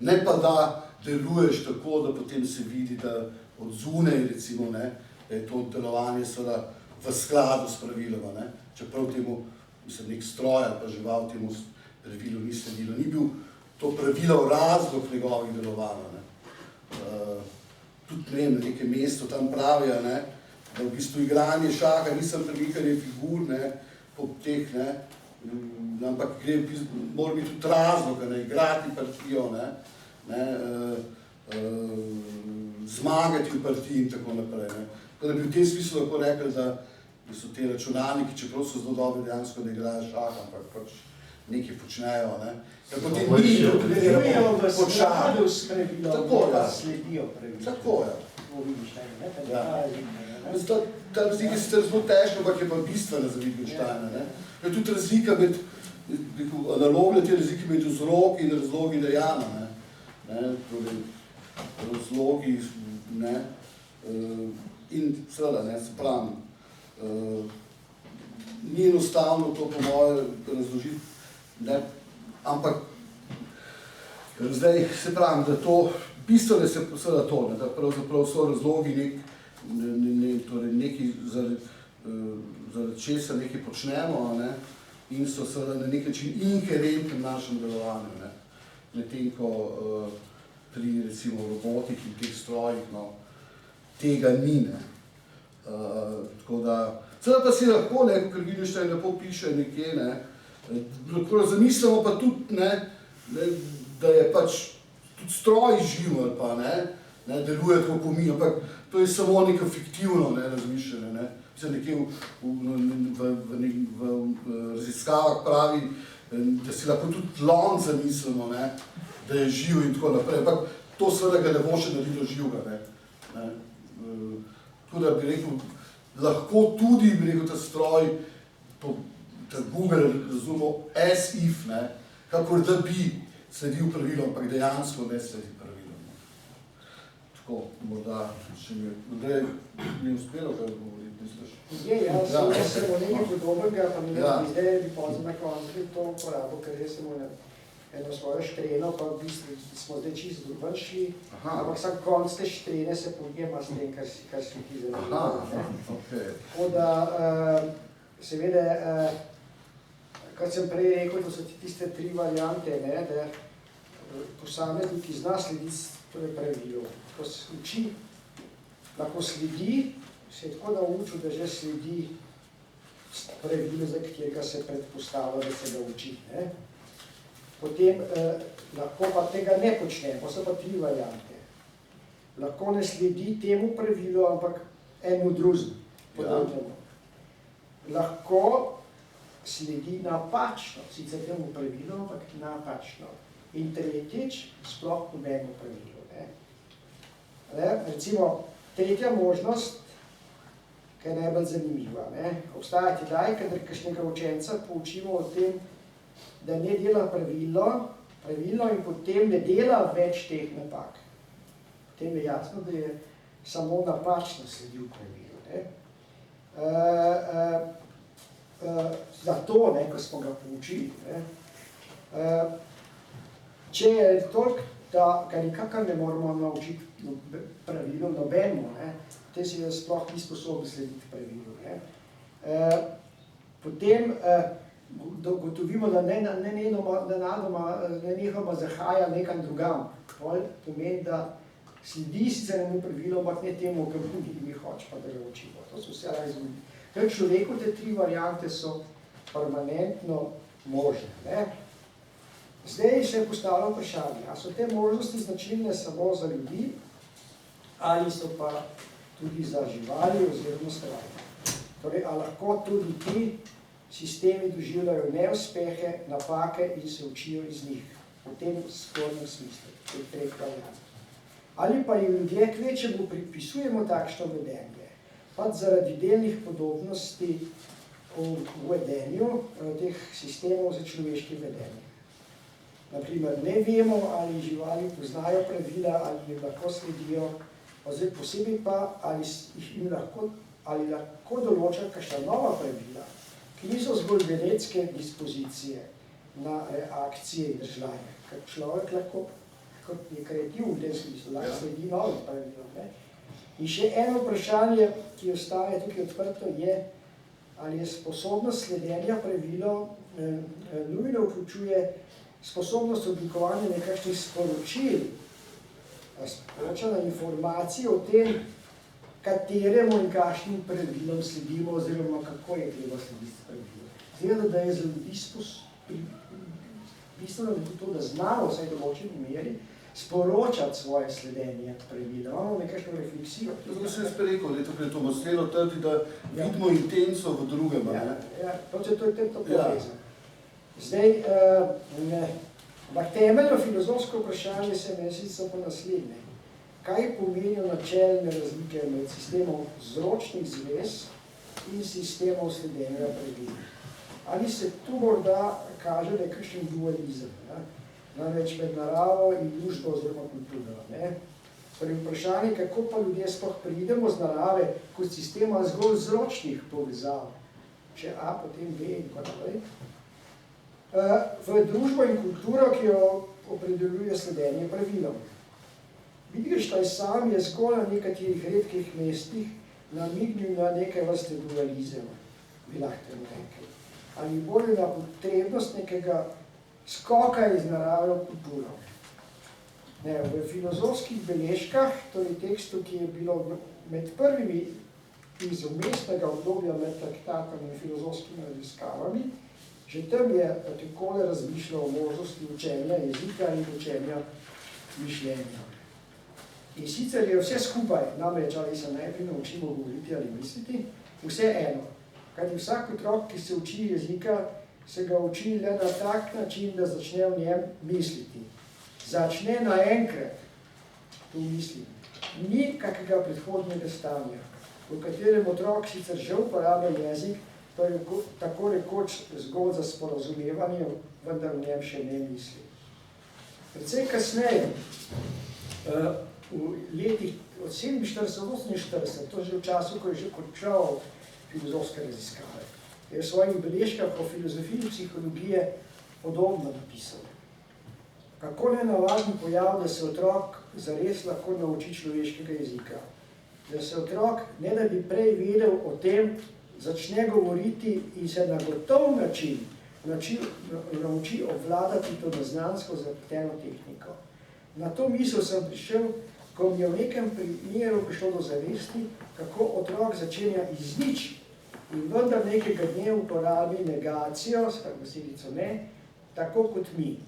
ne pa da deluješ tako, da potem se vidi, da od zunaj, recimo, ne, da je to delovanje seveda v skladu s praviloma, ne, čeprav temu, mislim, nek stroj ali pa žival temu pravilu ni sledilo, ni bil to pravilo razlog njegovih delovanja, ne. Tudi, ne vem, na nekem mestu tam pravijo, ne, da v bistvu igranje šaha nisem premikanje figur, ne, po teh, ne, ampak mora biti tudi razlog, ne, igrati partijo, ne, zmagati v partiji in tako naprej, ne. Tako da bi v tem smislu lahko rekli, da so te računalniki, čeprav so zelo dobri dejansko, da igrajo šah, ampak pač nekaj počnejo, ne. Ja, potem Delujejo v skladu s pravilom, tako, ja. Sledijo pravilom. Tako, ja. To vidiš, ne, Ja. Ta razlika je sicer zelo težka, ampak je pa bistvena za Wittgensteina, ne. Je tudi razlika med, analogna te razlike med vzroki in razlogi dejanja, ne. Torej, razlogi, ne, in seveda, ne, se pravim, ni enostavno to po moje razložiti, ne, ampak zdaj se pravim, da to, bistveno je seveda to, ne, da pravzaprav so razlogi torej nekaj zaradi česa nekaj počnemo, ne, in so seveda na nek način inherentni v našem delovanju, ne, medtem ko pri recimo robotih in teh strojih, no, tega ni, ne. Tako da, seveda pa si lahko, ne, ker vidiš, da lepo piše nekje, ne, zamislimo pa tudi, ne, da je pač tudi stroj živ ali pa, ne, deluje tako kot mi, ampak to je samo neko fiktivno, ne, razmišljanje, ne. Mislim, nekje v raziskavah pravi, da si lahko tudi lon zamislimo, ne, da je živ in tako naprej, ampak to seveda ga ne bo še naredilo živega, ne. Tako da bi rekel, lahko tudi, bi rekel, ta stroj, ta Google razumel as if, ne, kakor da bi sledil pravilom, ampak dejansko ne sledi pravilom. Tako, morda še mi je uspelo kaj govoriti, misliš? Jaz sem o nekaj podobnega, pa mi zdaj bi pozem na koncu to uporabo, ker jaz sem eno svojo štreno, pa v bistvu smo zdaj čisto ven šli, ampak sam konc te štrene se podjema s tem, kar si ti zanimljivo. Tako da, seveda, kot sem prej rekel, to so tiste 3 variante, ne, da posameznik, ki zna slediti pravilu. Ko se uči, lahko sledi, se je tako naučil, da že sledi pravilu, za katerega se predpostavlja, da se ga uči. Ne. Potem lahko pa tega ne počne, pa so pa 3 variante. Lahko ne sledi temu pravilu, ampak enemu drugemu, podobnemu. Lahko sledi napačno, sicer temu pravilu, ampak napačno. In tretjič, sploh nobenemu pravilu. Recimo, tretja možnost, ki je najbolj zanimiva. Obstaja tedaj, kadar kakšnega učenca poučimo o tem, da ne dela pravilno in potem ne dela več teh napak. Potem je jasno, da je samo napačno sledil pravilu. Zato, ko smo ga poučili. Če je toliko, da ga nikakor ne moramo naučiti pravilu nobenemu, potem si je sploh ni sposoben slediti pravilu. Potem gotovimo, da nenehoma zahaja nekam drugam. Pomeni, da sledi sicer enemu pravilu, ampak ne temu, kar mi hoče, pa da ga učimo. To so vse razumeli. Ker človeku te 3 variante so permanentno možne. Zdaj se je postavilo vprašanje, a so te možnosti značilne samo za ljudi, ali so pa tudi za živali oziroma strojne. Torej, a lahko tudi ti sistemi doživljajo neuspehe, napake in se učijo iz njih, v tem spornem smislu, v teh 3 variantah. Ali pa jim ljudje kvečemu pripisujemo takšno vedenje, pa zaradi delnih podobnosti v vedenju teh sistemov za človeški vedenje. Naprimer, ne vemo, ali živali poznajo pravila, ali jim lahko sledijo, oziroma posebej pa, ali lahko določa kakšna nova pravila, ki niso zgolj genetske dispozicije na reakcije in držanje. Ker človek lahko, kot je kreativ v tem smislu, lahko sledi novim pravilom. In še eno vprašanje, ki ostaje tukaj odprto, je, ali je sposobnost sledenja pravilom nujno vključuje sposobnost oblikovanja nekakšnih sporočil, sporočanja informacij o tem, kateremu in kakšnim pravilom sledimo, oziroma kako je treba slediti pravilom. Zdaj, da je za ljudi bistveno to, da znamo vsaj določeni meri sporočati svoje sledenje pravilom, imamo nekakšno refleksijo. Zato sem jaz rekel, da je to Mostlero trdi, da vidimo intenco v drugem. To je to povezano. Zdaj, temeljno filozofsko vprašanje se meni sicer po naslednje. Kaj pomenijo načelne razlike med sistemom vzročnih zvez in sistemom sledenja pravil? Ali se tu morda kaže nekakšen dualizem, namreč med naravo in družbo oziroma kulturo? Torej vprašanje, kako pa ljudje sploh pridemo z narave kot sistema zgolj vzročnih povezav, če A, potem B in tako naprej, v družbo in kulturo, ki jo opredeljuje sledenje pravilom. Wittgenstein sam je zgolj na nekaterih redkih mestih namignil na nekaj vrste dualizema, bi lahko temu rekli. Ali bolj na potrebnost nekega skoka iz narave v kulturo. V filozofskih beležkah, torej tekstu, ki je bilo med prvimi iz umestnega obdobja med traktatami in filozofskimi raziskavami, že tam je takole razmišljal o možnosti učenja jezika in učenja mišljenja. In sicer je vse skupaj, namreč ali se najprej naučimo govoriti ali misliti, vse eno. Kajti vsak otrok, ki se uči jezika, se ga uči le na tak način, da začne v njem misliti. Začne naenkrat, tu mislim, ni kakega predhodnega stanja, v katerem otrok sicer že uporablja jezik, to je tako rekoč zgolj za sporazumevanje, vendar v njem še ne misli. Predvsej kasneje, v letih od 47-48, to že v času, ko je že končal filozofske raziskave, je v svojih beležkah o filozofiji psihologije podobno napisal. Kako nenavaden pojav, da se otrok zares lahko nauči človeškega jezika. Da se otrok, ne da bi prej vedel o tem, začne govoriti in se na gotov način nauči obvladati to neznansko zapleteno tehniko. Na to misel sem prišel, ko mi je v nekem primeru prišlo do zavesti, kako otrok začenja iz nič in vendar nekega dne uporabi negacijo, s besedico ne, tako kot mi.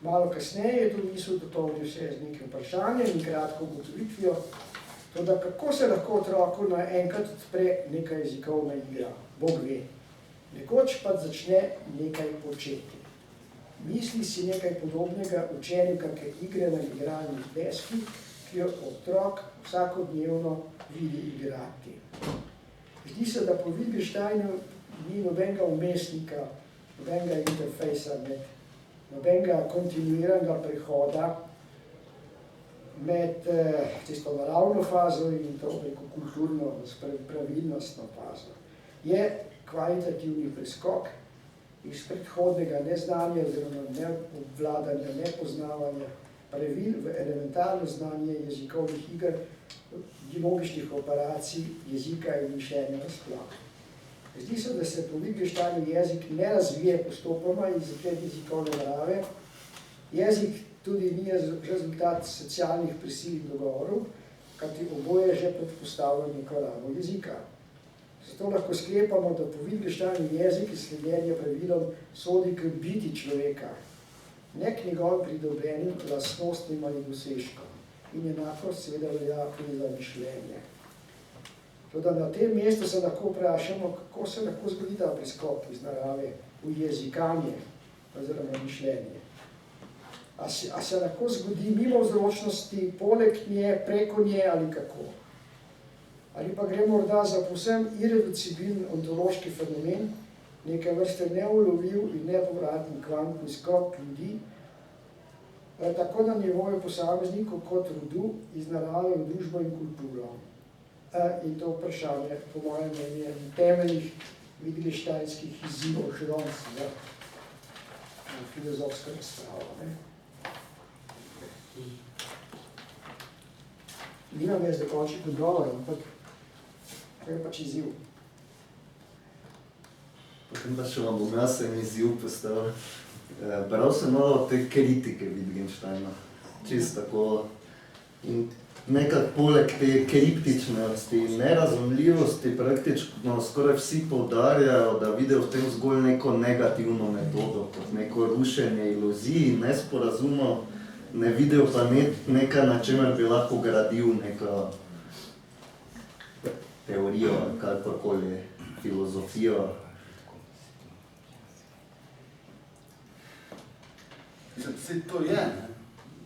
Malo kasneje je to misel dopolnil vse z nekim vprašanjem in kratko ugotovitvijo, toda kako se lahko otroku naenkrat odpre neka jezikovna igra, Bog ve. Nekoč pa začne nekaj početi. Misli si nekaj podobnega učenju kakšne igre na igralni deski, ki jo otrok vsakodnevno vidi igrati. Zdi se, da po Wittgensteinu ni nobenega umestnika, nobenega interfejsa, nobenega kontinuiranega prehoda med tisto naravno fazo in to kulturno, pravilnostno fazo. Je kvalitativni preskok iz predhodnega neznanja oziroma neobvladanja, nepoznavanja pravil v elementarno znanje jezikovnih iger, logičnih operacij jezika in mišljenja nasploh. Zdi se, da se po Wittgensteinu jezik ne razvije postopoma iz jezikovne narave. Jezik tudi ni rezultat socialnih prisil in dogovorov, kajti oboje že predpostavlja neko ravno jezika. Zato lahko sklepamo, da po Wittgensteinu jezik in sledenje pravilom sodi k biti človeka, ne k njegovim pridobljenim lastnostim ali dosežkom. In enako seveda velja tudi za mišljenje. Toda na tem mestu se lahko vprašamo, kako se lahko zgodi ta preskok iz narave v jezikanje oziroma mišljenje. A se lahko zgodi mimo vzročnosti, poleg nje, preko nje ali kako? Ali pa gre morda za povsem irreducibilen ontološki fenomen, neke vrste neulovljiv in nepovratni kvantni skok ljudi, tako na nivoju posameznikov kot rodu iz narave v družbo in kulturo. In to vprašanje, po mojem mnenju, je temeljnih wittgensteinskih izzivov širomci za filozofsko razpravo. Nimam jaz dokončnih odgovorov, ampak to je pač izziv. Potem pa še vam bom jaz en izziv postavil. Bral sem malo te kritike Wittgensteina, čisto tako. In nekako poleg te kriptičnosti in nerazumljivosti praktično skoraj vsi poudarjajo, da vidijo v tem zgolj neko negativno metodo, kot neko rušenje iluzij in nesporazumov, ne vidijo pa nekaj, na čemer bi lahko gradil neko teorijo ali kakorkoli, filozofijo. Vse to je,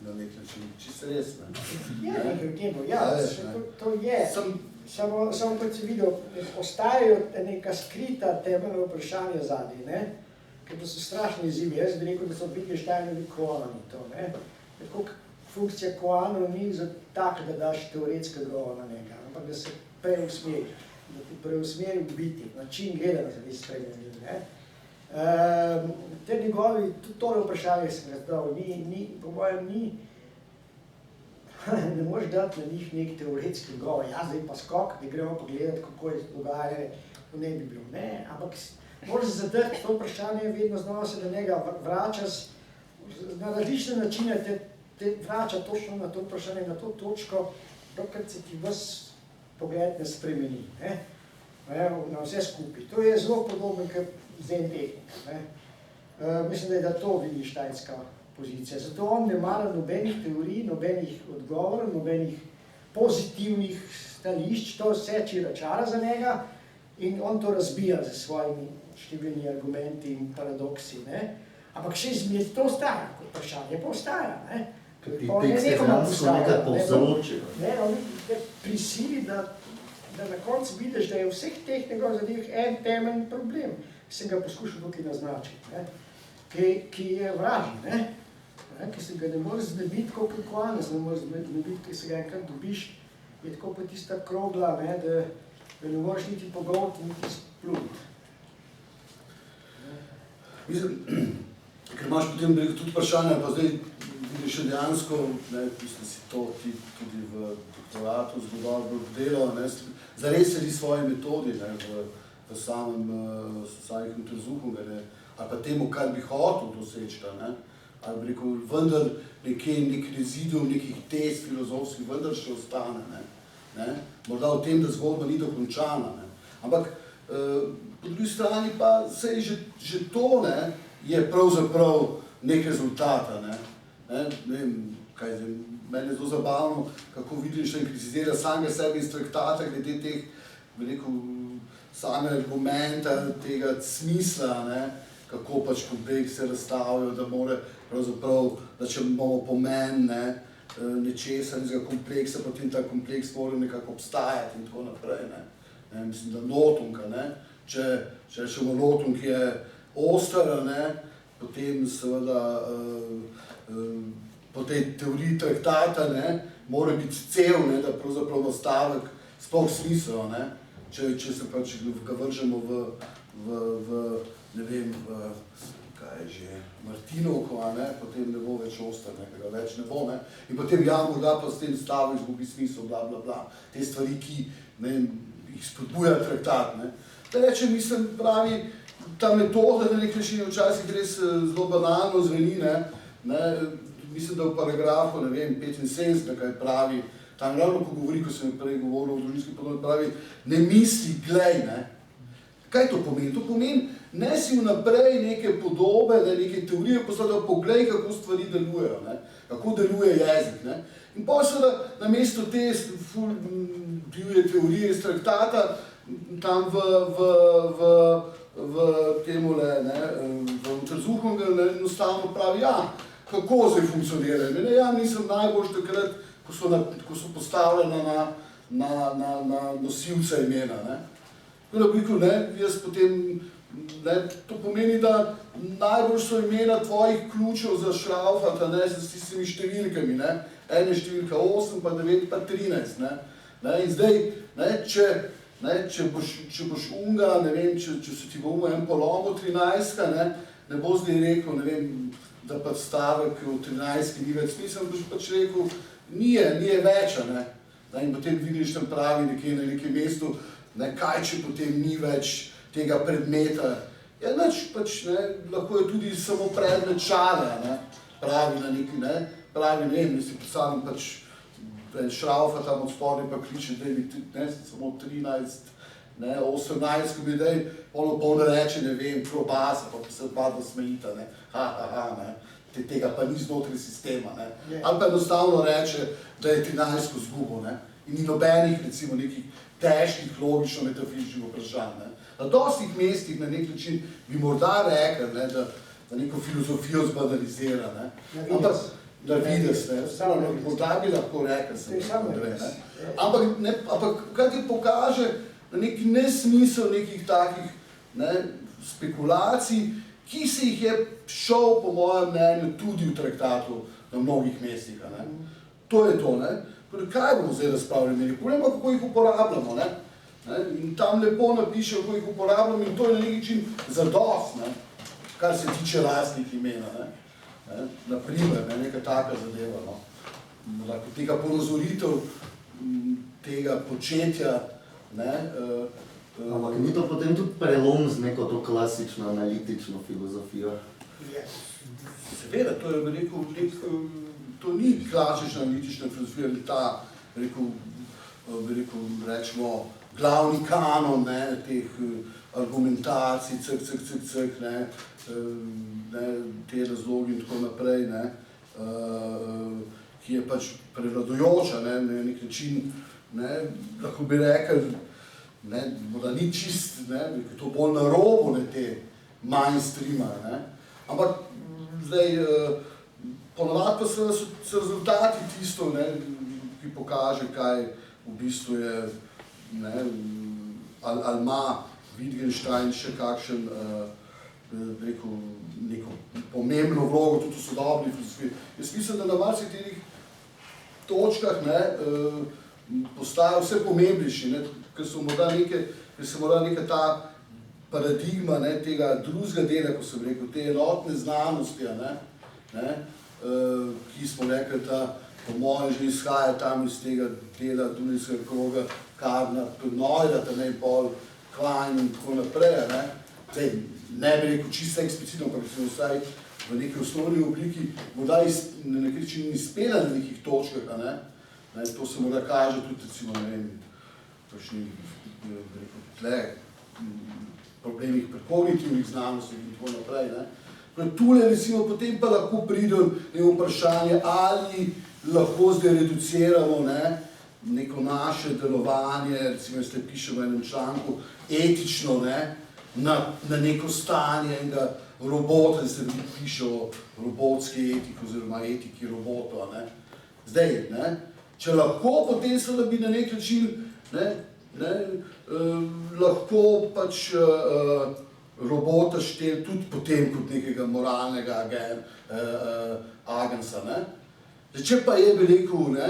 na nek način, čisto res. Ja, nekaj v temu, ja, to je. Samo kot si videl, ostajajo neka skrita temeljna vprašanja zadnji, ker to so strašni izzivi. Jaz bi rekel, da so Wittgensteinovi koani to. Tako funkcija koanov ni za tak, da daš teoretski odgovor na njega, ampak da se preusmeri, da ti preusmeri v biti, način gledanja za ti spremenili. Te njegovi, tudi tole vprašanje sem razdal, po mojem ni, ne moreš dati na njih nek teoretski odgovor, ja, zdaj pa skok, da gremo pogledati, kako je dogajanje, to ne bi bilo, ne, ampak moraš zadrti to vprašanje, vedno znova se do njega vračaš, na različne načine te vrača točno na to vprašanje, na to točko, dokaj se ti pogled ne spremeni, ne, na vse skupaj. To je zelo podobno kot zen tehnika, ne. Mislim, da je to Wittgensteinska pozicija. Zato on ne mara nobenih teorij, nobenih odgovorov, nobenih pozitivnih stališč, to vse čira za njega in on to razbija z svojimi številnimi argumenti in paradoksi, ne. Ampak še izmed to ostaja, kot vprašanje pa ostaja, ne. Ker ti teksti dejansko nekaj povzročijo. Ne, on te prisili, da na koncu vidiš, da je v vseh teh njegovih zadevih en temeljni problem, ki sem ga poskušal tukaj naznačiti, ne, ki je vražen, ne, ki se ga ne moreš znebiti, kot Aquinas, ne moreš znebiti, ki se ga enkrat dobiš, je tako pa tista krogla, ne, da ne moreš niti pogolti, niti spluti. Mislim, ker imaš potem tudi vprašanja, pa zdaj vidiš še dejansko, ne, mislim, si to ti tudi v doktoratu zgodovno delal, ne, zares sedi svoje metodi, ne, v samih untersuchungen, ne, ali pa temu, kar bi hotel doseči, ne, ali bi rekel, vendar nek reziduum nekih tez filozofskih vendar še ostane, ne, morda v tem, da zgodba ni dokončana, ne, ampak po drugi strani pa se je že to, ne, je pravzaprav nek rezultata, ne vem, kaj zdaj, meni je zelo zabavno, kako Wittgenstein kritizira samega sebe iz traktata, glede teh, veliko, same argumenta, tega smisla, ne, kako pač kompleks se razstavijo, da more pravzaprav, da če imamo pomen, ne, nečesa, nekega kompleksa, potem ta kompleks mora nekako obstajati in tako naprej, ne. Mislim, da notunka, ne, če rečemo notunk je ostar, ne, potem seveda po tej teoriji traktata, ne, mora biti cel, ne, da pravzaprav nastavek sploh smisel, ne, če se pač ga vržemo v ne vem, kaj je že, Martinovko, ne, potem ne bo več ostar, ne, ga več ne bo, ne, in potem ja, morda pa s tem stavek izgubi smisel, bla, bla, bla, te stvari, ki, ne vem, jih spodbuja traktat, ne. Da reče, mislim, pravi, ta metoda na nek način včasih res zelo banalno zveni, ne, mislim, da v paragrafu, ne vem, 75, kaj pravi, tam ravno, ko govori, ko sem prej govoril o družinski podobi, pravi, ne misli, glej, ne. Kaj to pomeni? To pomeni, ne si vnaprej neke podobe, ne, neke teorije postavlja, poglej, kako stvari delujejo, ne, kako deluje jezik, ne. In pa seveda, namesto te divje teorije iz traktata, tam v temule, ne, v untersuchungen enostavno pravi, ja, kako zdaj funkcionirajo. Ne, ja, nisem najboljš takrat, ko so postavljena na nosilca imena, ne. Na obliku, ne, jaz potem, ne, to pomeni, da najbolj so imena tvojih ključev za šraufata, ne, s tistimi številkami, ne, ena številka 8, pa 9, pa 13, ne, in zdaj, ne, če boš unga, ne vem, če se ti bo en polomil 13, ne bo zdaj rekel, ne vem, da pa stavek v 13 ni več smisel, boš pač rekel, ni je več, ne, in potem vidiš tam pravi nekje na nekem mestu, ne, kaj če potem ni več tega predmeta. Ja, nič, pač, ne, lahko je tudi samo predmet šale, ne, pravi na neki, ne, pravi, ne vem, si predstavljam pač en šraufa tam od spodaj pa kliče, da je ne, samo 13, ne, 18, ko bi daj, on reče, ne vem, klobasa, pa se dva smejita, ne, ne, tega pa ni znotraj sistema, ne, ali pa enostavno reče, da je 13 zgubo, ne, in ni nobenih, recimo, nekih težkih, logično-metafizičnih vprašanj, ne. Na dostih mestih na nek način bi morda rekel, ne, da neko filozofijo zbanalizira, ne, ampak da vides, ne, morda bi lahko rekel, se ne, ampak kaj ti pokaže na neki nesmisel nekih takih, ne, spekulacij, ki se jih je šel, po mojem mnenju, tudi v traktatu na mnogih mestih, ne. To je to, ne. Kaj bomo zdaj razpravljali? Problem pa, kako jih uporabljamo, ne. In tam lepo napiše, kako jih uporabljamo in to je na neki način zadost, ne, kar se tiče raznih imena, ne. Naprimer, neka taka zadeva, no. Tega ponazoritev, tega početja, ne. Ampak ni to potem tudi prelom z neko to klasično analitično filozofijo? Seveda, to je rekel, to ni klasična analitična filozofija ali ta, rekel, bi rekel, rečemo, glavni kanon, ne, teh argumentacij, ne, te razlogi in tako naprej, ne, ki je pač prevladujoča, ne, na nek način, ne, lahko bi rekel, ne, da ni čist, ne, je to bolj na robu, ne, te mainstreama, ne, ampak zdaj, ponavadi pa so rezultati tisto, ne, ki pokaže, kaj v bistvu je, ne, ali ima Wittgenstein še kakšen, rekel, neko pomembno vlogo tudi v sodobni filozofiji. Jaz mislim, da na marsikateri točkah, ne, postaja vse pomembnejši, ne, ker se mora neka ta paradigma, ne, tega drugega dela, ko sem rekel, te enotne znanosti, ne, ki smo rekli, da po mojem že izhaja tam iz tega dela Dunajskega kroga, Karna, Neurata, ne, pol Klein in tako naprej, ne. Zdaj, ne bi rekel čisto eksplicitno, ampak se vsaj v neki osnovni obliki morda na neki način izpela na nekih točkah, ne. To se morda kaže tudi, recimo, ne vem, kakšnih, bi rekel, tle, problemih pri kognitivnih znanostih in tako naprej, ne. Tule, recimo, potem pa lahko pride vprašanje, ali lahko zdaj reduciramo, ne, neko naše delovanje, recimo, jaz te pišem v enem članku, etično, ne, na neko stanje enega robota, da se piše o robotski etiki oziroma etiki robotov, ne. Zdaj, ne, če lahko, potem se da bi na nek način, ne, lahko pač robota štel tudi potem kot nekega moralnega agensa, ne. Zdaj, če pa je, bi rekel, ne,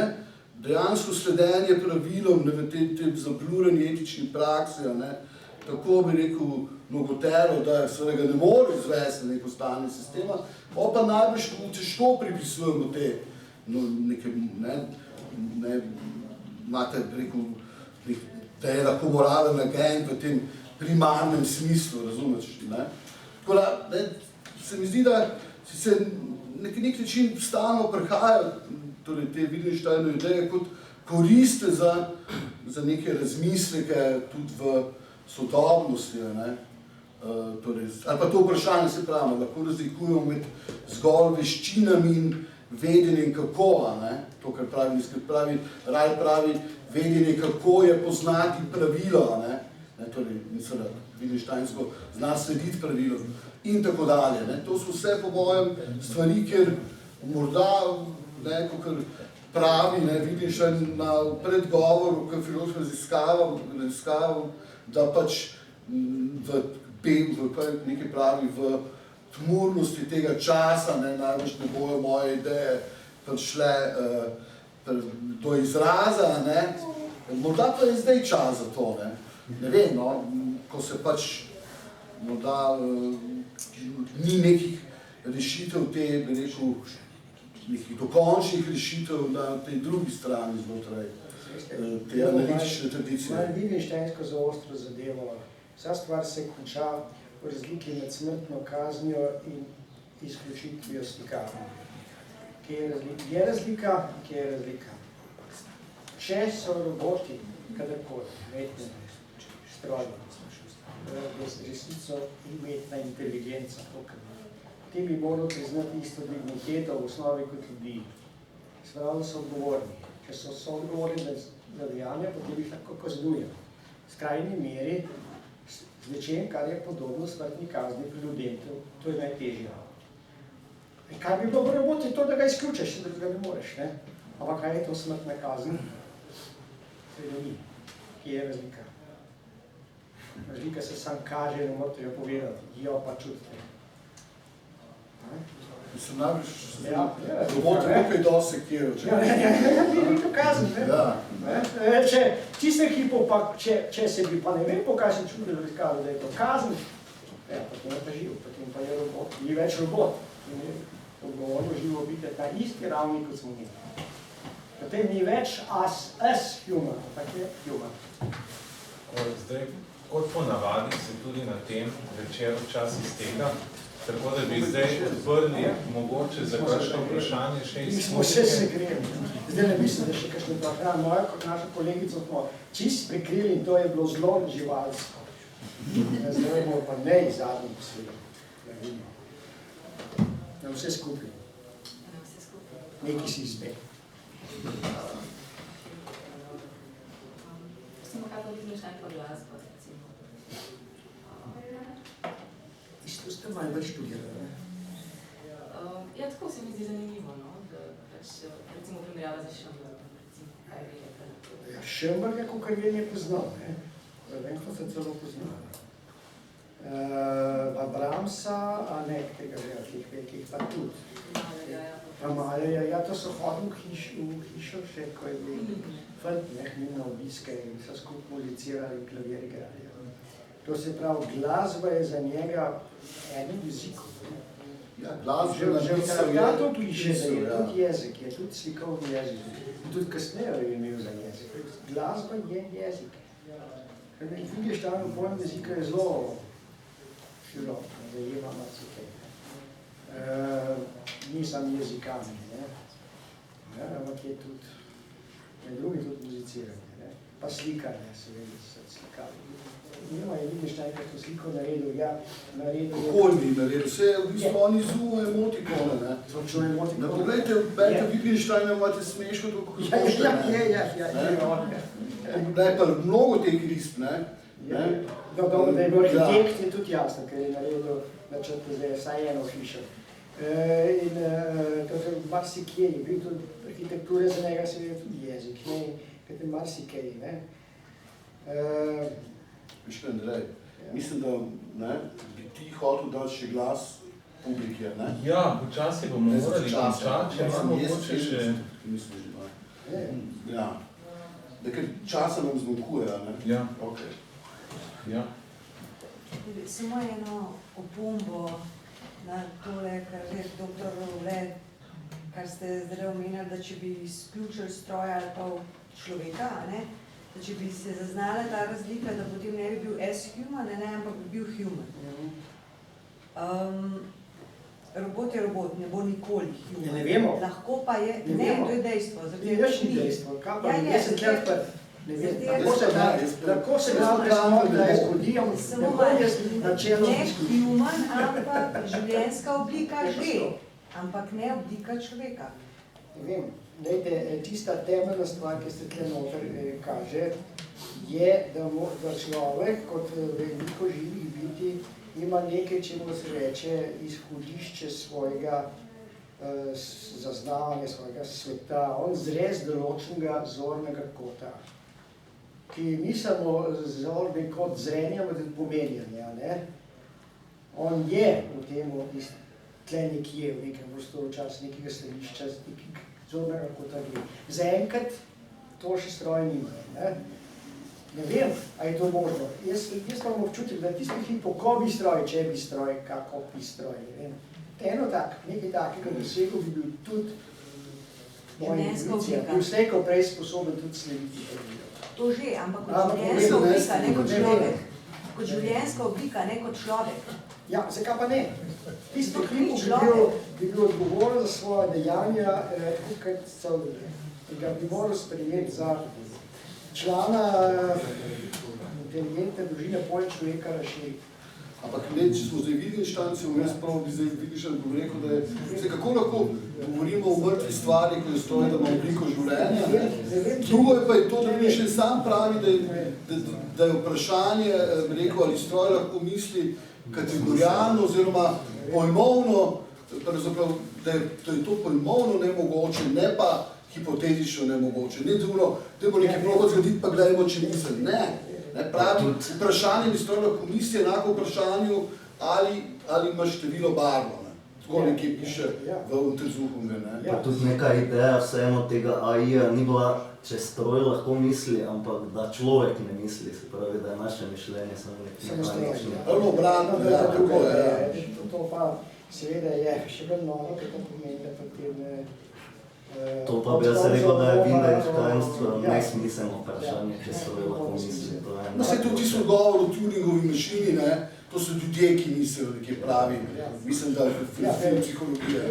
dejansko sledenje pravilom v tej zablurani etični praksi, ne, tako bi rekel mnogotero, da seveda ga ne more izvesti neko stanje sistema, pa najbrž težko pripisujemo te, neke, ne, imate, bi rekel, da je lahko moralen agent v tem primarnem smislu, razumeš, ne. Tako da, ne, se mi zdi, da se nek način stalno prihajajo, torej te Wittgensteinove ideje kot koriste za neke razmisleke tudi v sodobnosti, ne. Torej, ali pa to vprašanje, se pravi, lahko razlikujemo med zgolj veščinami in vedenjem kako, ne. To, kar pravi, Raj pravi, vedenje kako je poznati pravilo, ne. Torej, mislim, Wittgensteinsko zna slediti pravilom in tako dalje, ne. To so vse po mojem stvari, ker morda, ne, kakor pravi, ne, Wittgenstein na predgovoru, k filozofskim raziskavam, da pač nekaj pravi v tmurnosti tega časa, ne, največ ne bojo moje ideje prišle do izraza, ne. Morda pa je zdaj čas za to, ne. Ne vem, no, ko se pač morda ni nekih rešitev te, bi rekel, nekih dokončnih rešitev na tej drugi strani znotraj te analitične tradicije. Malo Wittgensteinsko zaostro zadevo. Vsa stvar se konča v razliki med smrtno kaznijo in izključitvijo slikarno. Kje je razlika? Kje je razlika? Če so roboti, kadarkoli, umetne stroje, resnico umetna inteligenca, ti bi morali priznati isto digniteto v osnovi kot ljudi. Se pravi, so odgovorni. Če so odgovorni za dejanja, potem jih lahko kaznujejo. V skrajni meri z nečem, kar je podobno smrtni kazni pri ljudem, to je najtežje. Kaj bi bilo v roboti, to, da ga izključiš, da ga ne moreš, ne? Ampak kaj je to smrtna kazen? Seveda ni. Kje je razlika? Razlika se sam kaže, ne morate jo povedati, jo pa čutite. Mislim, najbrž roboti nekaj dosti kjero. Ni to kazen, ne? Čisto hipo, če se bi pa ne vem, po kaj se čudi raziskali, da je to kazen, potem je pa živ, potem pa je robot, ni več robot. Odgovorno živo biti na isti ravni, kot smo mi. Potem ni več as human, ampak je human. Zdaj, kot ponavadi se tudi na tem večer včasih tega, Tako da bi zdaj odprli mogoče za kakšno vprašanje še iz Mi smo se segreli. Zdaj ne mislim, da še kakšno vprašanje. Moja kot našo kolegico smo čist prikrili in to je bilo zelo živalsko. Zdaj bomo pa ne iz zadnjih posledov. Na vse skupaj. Nekaj si izbel. Recimo, kaj pa Wittgenstein pa glasba, recimo? Isto ste malo več študirali, ne? Ja, tako se mi zdi zanimivo, no, da pač, recimo, primerjava z Schönbergom, recimo, kaj bi rekla. Ja, Schönberga, kakor je poznal, ne? Vem, ko se celo poznal. Pa Brahmsa, a ne, tega že, teh velikih, pa tudi. Pa Malerja, ja, to so hodili v hišo še, ko je bil fant, na obiske in so skupaj muzicirali in klavir igrali. To se pravi, glasba je za njega eden jezikov. Ja, glasba Že v traktatu piše, da je tudi jezik, je tudi slikovni jezik. In tudi kasneje je imel za jezik. Glasba je jezik. Wittgenstein pojem jezika je zelo širok, zajema marsikaj. Nisem jezikami, ampak je tudi, med drugi tudi muziciranje, pa slikanje, seveda so slikali. Nima je Wittgenstein kakšno sliko naredil, ja, naredil je... Kako bi naredil? Vse je v bistvu oni zuo emotikone, ne? Točno emotikone. Poglejte, Berta Wittgensteina imate smeško to, kako hošte, ne? Da je pa mnogo teh risb, ne? Dobro, da je bil arhitekt, je tudi jasno, ker je naredil načrte za vsaj eno hišo. In marsikje je bil tudi arhitekture za njega seveda tudi jezik, ker je marsikaj, ne. Viška, Andrej, mislim, da bi ti hotel dati še glas publike, ne? Ja, počasi bomo morali končati, če imamo mogoče še... Mislim, že ima. Ja. Da ker časa nam zmanjkuje, ne? Ja. Ok. Ja. Samo eno opombo na tole, kar je doktor Rovle, kar ste zdaj omenjali, da če bi izključili stroj ali pa človeka, ne? Da če bi se zaznala ta razlika, da potem ne bi bil as-human, ne, ampak bi bil human. Robot je robot, ne bo nikoli human. Ne vemo. Lahko pa je, ne, to je dejstvo. Ni več ni dejstvo, kaj pa 10 let pa... Ne vem, lahko se da je zgodijo, ne bo jaz načelo ne human, ampak življenjska oblika že, ampak ne oblika človeka. Ne vem, tista temeljna stvar, ki se tle noter kaže, je, da človek kot veliko živih biti ima nekaj, čemu se reče, izhodišče svojega zaznavanja, svojega sveta. On zre z določenega zornega kota, ki ni samo zorni kot zrenja, ampak tudi pomenjanja, ne? On je v temu tle nekje, v nekem prostoru čas, nekega središča, nekega zornega kota gre. Zaenkrat to še stroj nima, ne? Ne vem, a je to možno. Jaz imam občutek, da tisti hip, ko bi stroj, če bi stroj, kako bi stroj, ne vem. Eno tak, nekaj takega dosegel bi bil tudi moja intuicija, bi vstekal prej sposoben tudi slediti. To že, ampak kot življenjska oblika, ne kot človek. Kot življenjska oblika, ne kot človek. Ja, zakaj pa ne? Tisti hip bi bil odgovoren za svoje dejanja, kot so ga bi moral sprejeti za člana inteligentne družine poleg človeka razširi. Ampak ne, če smo zdaj Wittgensteinci, jaz prav bi zdaj Wittgenstein bom rekel, da je zdaj kako lahko govorimo o mrtvi stvari, ko je stoji, da ima obliko življenja. Drugo je pa je to, da Wittgenstein sam pravi, da je vprašanje, rekel, ali stroj lahko misli kategorijalno oziroma pojmovno, da je to pojmovno nemogoče, ne pa hipotetično nemogoče. Ne drugo, da bo nekaj probat zgoditi, pa gledajmo, če misli. Ne. Pravi, vprašanje bi strojna komisija enako vprašanju, ali ima število barvo. Tako nekje piše v Untersuchungen. Pa tudi neka ideja vseeno tega AI-ja ni bila, če stroj lahko misli, ampak da človek ne misli, se pravi, da je naše mišljenje samo nekaj mehanično. Ravno obratno, ja, tako je. To pa seveda je še bolj novo, ker to pomeni, da potem to pa bi jaz rekel, da je Wittgenstein nesmiselno vprašanje, če stroj lahko misli. No, se tudi tisto govor o Turingovi mašini, ne, To so ljudje, ki niso nekje pravi, mislim, da filozofija psihologije.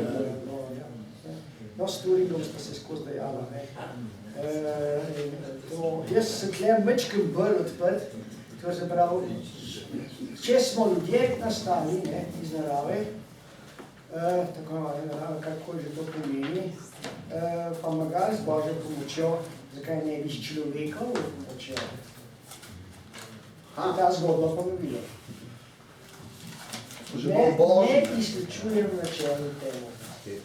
No, s Turingom sta se skozi dejala. Jaz sem tle mečkem bolj odprt, to se pravi, če smo ljudje nastali iz narave, tako narave, kakoli že to pomeni, pa magari z Božjo pomočjo, zakaj ne bi s človekovo pomočjo. Ta zgodba ponovila. Ne izključujem načelu temu.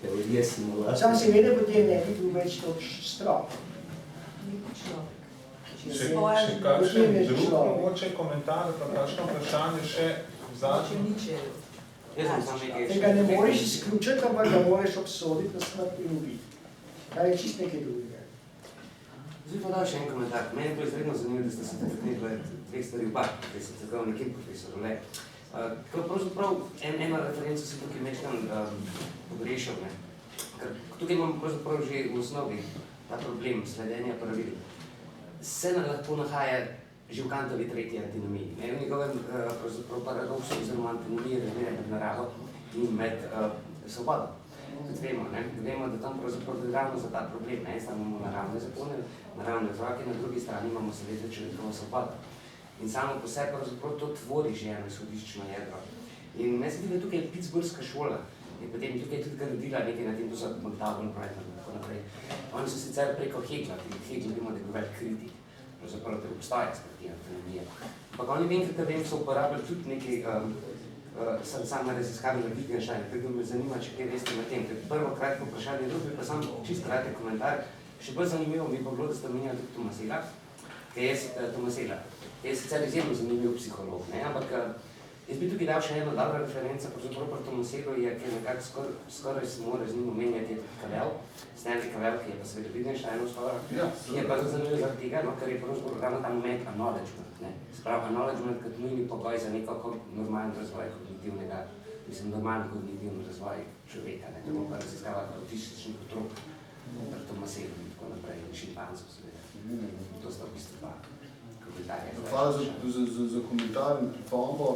Teorije simulacije. Sam seveda potem ne bi bil več to strop. Še kakšen drug mogoče komentar, pa kakšno vprašanje še v zadnjem? Tega ne moreš izključiti, ampak ga moraš obsoditi na smrt in ubiti. Kar je čist nekaj drugega. Zdaj pa dal še en komentar. Meni je to izredno zanimivo, da ste se dotaknili dveh stvari v bar, ker sem se nekaj profesor Ole. Pravzaprav ena referenca sem tukaj mečkam pogrešal. Ker tukaj imam pravzaprav že v osnovi ta problem sledenja pravil. Se lahko nahaja že v Kantovi tretji antinomiji. V njegovem paradoksu oziroma antinomiji razmerja med naravo in med svobodo. Tudi vemo, da tam pravzaprav ravno za ta problem. Na eni strani imamo naravne zakone, naravne vzroke, na drugi strani imamo seveda človekovo svobodo. In samo po sebi pravzaprav to tvori že eno izhodiščno jedro. In meni se zdi, da tukaj je Pittsburghska šola, je potem tukaj tudi gradila nekaj na tem, to so McDowell Brighton in tako naprej. Oni so sicer preko Hegla, Hegel vemo, da je bil velik kritik, pravzaprav te obstaja sproti antinomije. Ampak oni vem, so uporabljali tudi nekaj same raziskave na Wittgenstein, tako me zanima, če kaj veste na tem. Prvo kratko vprašanje, drugi pa sam čist kratek komentar. Še bolj zanimivo mi pa bilo, da ste omenjali tudi Tomasela, Tomasela. Je sicer izjemno zanimiv psiholog, ampak jaz bi tukaj dal še eno dobra referenca, pravzaprav pri Tomaselu je, ker nekako skoraj se mora z njim omenjati, je tudi Cavell, Stanley Cavell, ki je pa seveda Wittgensteinov skoraj, ki je pa zanimiv zaradi tega, ker je pravzaprav ravno ta moment acknowledgement. Se pravi, acknowledgement kot nujni pogoj za neko normalen razvoj kognitivnega, normalen kognitivni razvoj človeka, ne bo pa raziskava autističnih otrok pri Tomaselu in tako naprej, in šimpanzov seveda. To sta v bistvu dva. Hvala za komentar in pripombo.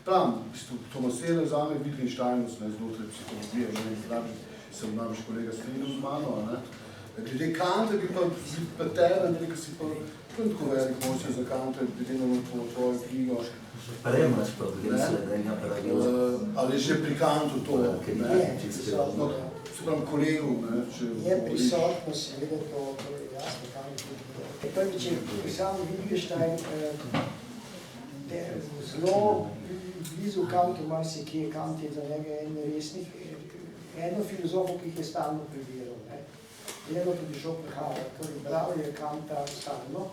Pravim, v bistvu Tomasela zame Wittgensteinus znotraj psihologije, sem namreč kolega strinil z mano. Glede Kanta bi pa tebe, nekaj si pa tako velik močen za Kanta, glede na tvojo knjigo. Premač problem sledenja pravil. Ali že pri Kantu to? Se pravim kolegu, je prisotno seveda to, jasno, kam je tudi. Prvič je sam Wittgenstein zelo blizu Kantu, marsikje. Kant je za njega eno filozofo, ki jih je stalno prebiral. Delno tudi Schopenhauer, torej bral je Kanta stalno,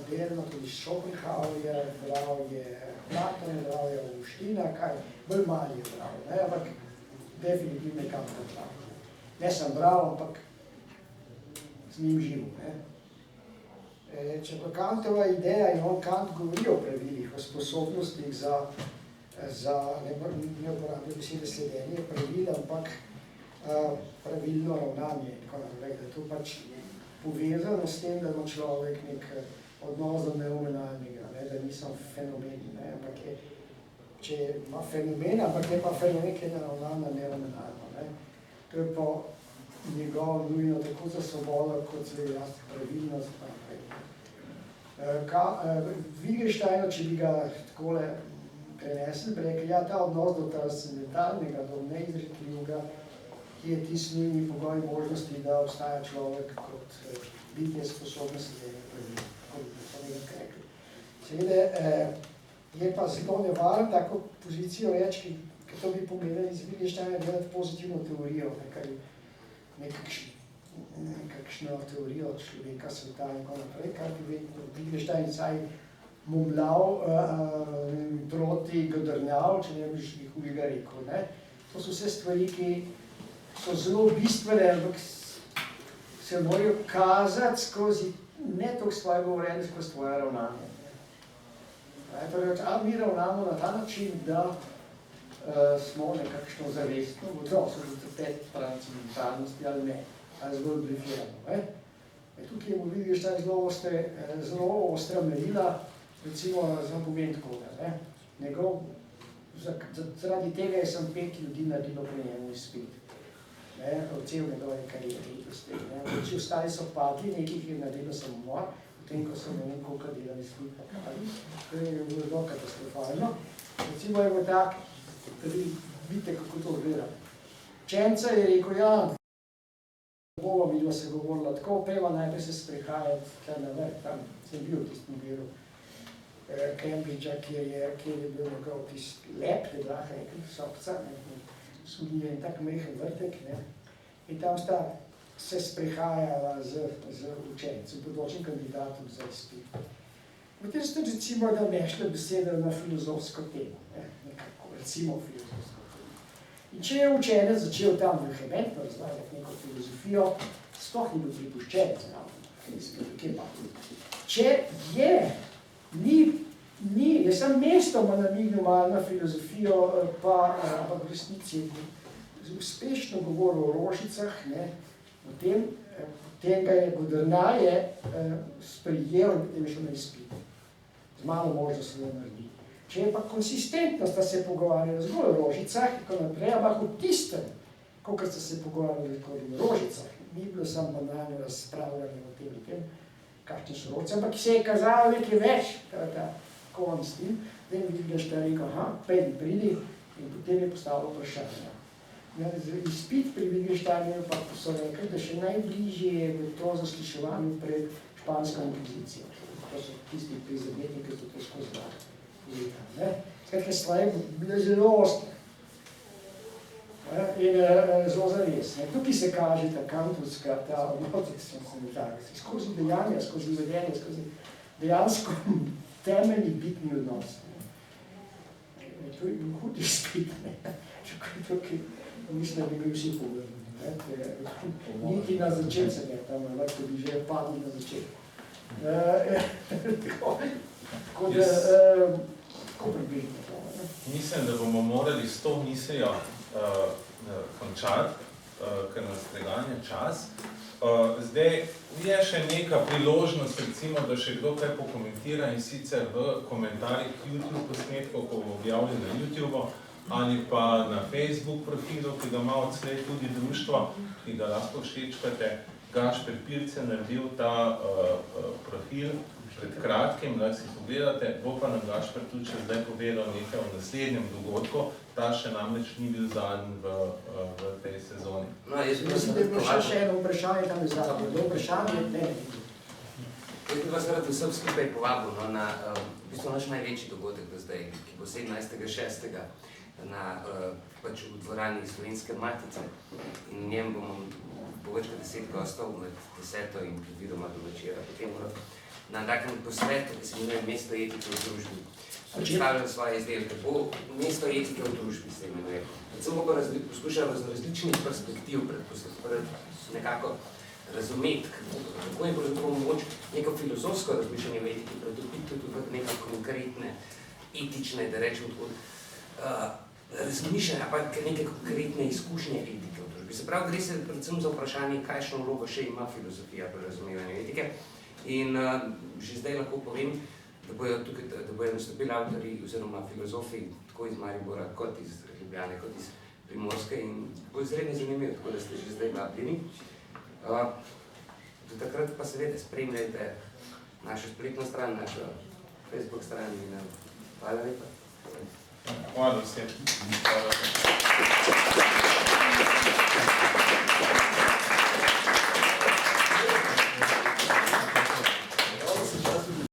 delno tudi Schopenhauer, bral je Platon, bral je Augustina, bolj mali je bral, ampak definitivno je Kanta bral. Ne sem bral, ampak z njim živel. Če pa Kantova ideja in on Kant govori o pravilih, o sposobnostih za ne uporabljam besede sledenje, pravil, ampak pravilno ravnanje in tako naprej, da je to pač povezano s tem, da ima človek nek odnos do neumenalnega, da nisem fenomen, ampak je, če ima fenomen, ampak je pa fenomen, ki je naravnan na neumenalno. To je pa njegov nujno tako za svobodo, kot za pravilnost, pa naprej. Wittgensteinu, če bi ga takole prenesli, bi rekli, ta odnos do transcendentalnega, do neizrekljivega, ki je tisti nujni pogoj možnosti, da obstaja človek kot bitje sposobnosti sledenja pravil. Seveda je pa zelo nevaren tako pozicijo reči, ker to bi pomenili iz Wittgensteina delati pozitivno teorijo, nekakšno teorijo človeka, sveta in tako naprej, kar bi Wittgenstein saj mumljal proti godrnjav, če ne bi še hujega rekel. To so vse stvari, ki so zelo bistvene, ampak se morajo kazati skozi ne toliko svoje govorenje, skozi svoje ravnanje. Torej, ali mi ravnamo na ta način, da smo nekakšno zavestno v odnosu do te transcendentalnosti ali ne, ali zgolj blefiramo. Tukaj je Wittgenstein zelo ostra merila, recimo za povem takoga. Zaradi tega je sem 5 ljudi naredilo pri njemu izpit. Cel njegove karijere. Vsi ostali so padli, nekih je naredilo samomor, potem, ko so ne vem koliko delali izpit pakali. To je bilo zelo katastrofalno. Recimo je bilo tak, vidite, kako to gleda. Učenca je rekel, ja, bomo videla se govorila tako, peva najprej se sprehajati tukaj na vrh, tam sem bil v tistem delu Cambridgea, kjer je bil njegov tist lep, je lahko rekel, sopca, sudnje in tak mehen vrtek, in tam sta se sprehajala z učencem, bodočim kandidatom za izpit. Potem ste recimo, da nešle besede na filozofsko temo, nekako, recimo filozofsko temo. In če je učenec začel tam vehementno razlagati neko filozofijo, sploh ni bil pripuščen, če je sam mestoma namignil malo na filozofijo, pa v resnici uspešno govoril o rožicah, potem ga je Godrnaje sprijel in je šel na izpit. Z malo možnosti da naredi. Če je pa konsistentno, sta se pogovarjali zgolj o rožicah, tako naprej, ampak v tistem, kolikor sta se pogovarjali o rožicah, ni bilo samo banalno razpravljanje o tem, kakšne so rožice, ampak se je kazalo nekaj več, ta kon s tim, da je vidiš, da je rekel, pridi, in potem je postavilo vprašanje. Izpit pri Wittgensteinu pa so rekli, da še najbližje je to zasliševanje pred špansko inkvizicijo. To so tisti prizadetniki, ki so to skozi leta. Skratka, stvari bile zelo ostre in zelo zares. Tukaj se kaže ta kantovska, ta odnos, skozi dejanja, skozi vedenje, skozi dejansko temeljni bitni odnos. To je bil hud izpit, tukaj mislim, da bi bil vsi pogledali. Niti na začetce ne, tam lahko bi že padli na začetku. Tako da, tako približno to. Mislim, da bomo morali s to mislijo končati, ker nas preganja čas. Zdaj je še neka priložnost, recimo, da še kdo kaj pokomentira in sicer v komentarjih YouTube posnetkov, ko bo objavljen na YouTube ali pa na Facebook profilu, ki ga ima odslej tudi društvo, ki ga lahko všečkate. Gašper Pirc je naredil ta profil pred kratkim, da si pogledate, bo pa nam Gašper tudi še zdaj povedal nekaj o naslednjem dogodku, ta še namreč ni bil zadnji v tej sezoni. Mislim, da je bilo še eno vprašanje tam zadnje, da vprašanje ne. Jaz bi vas rad vsem skupaj povabil na v bistvu naš največji dogodek do zdaj, ki bo 17.6. v dvorani Slovenske Matice in v njem bomo več kot 10 gostov med 10. in predvidoma do večera. Potem na takem posvetu, ki se imenuje Mesto etike v družbi, predstavljajo svoje izdelke. Bo Mesto etike v družbi se imenuje. Predvsem bo poskušal z različnih perspektiv nekako razumeti, kako je pravzaprav moč neko filozofsko razmišljanje v etiki pretopiti tudi v neke konkretne, etične, da rečem tako, razmišljanja, pa neke konkretne izkušnje etike v družbi. Se pravi, gre se predvsem za vprašanje, kakšno vlogo še ima filozofija pri razumevanju etike. In že zdaj lahko povem, da bojo nastopili avtorji oziroma filozofi tako iz Maribora, kot iz Ljubljane, kot iz Primorske in bo izredno zanimivo, tako da ste že zdaj vabljeni. Do takrat pa seveda spremljajte našo spletno stran, našo Facebook stran in hvala lepa. Hvala vsem.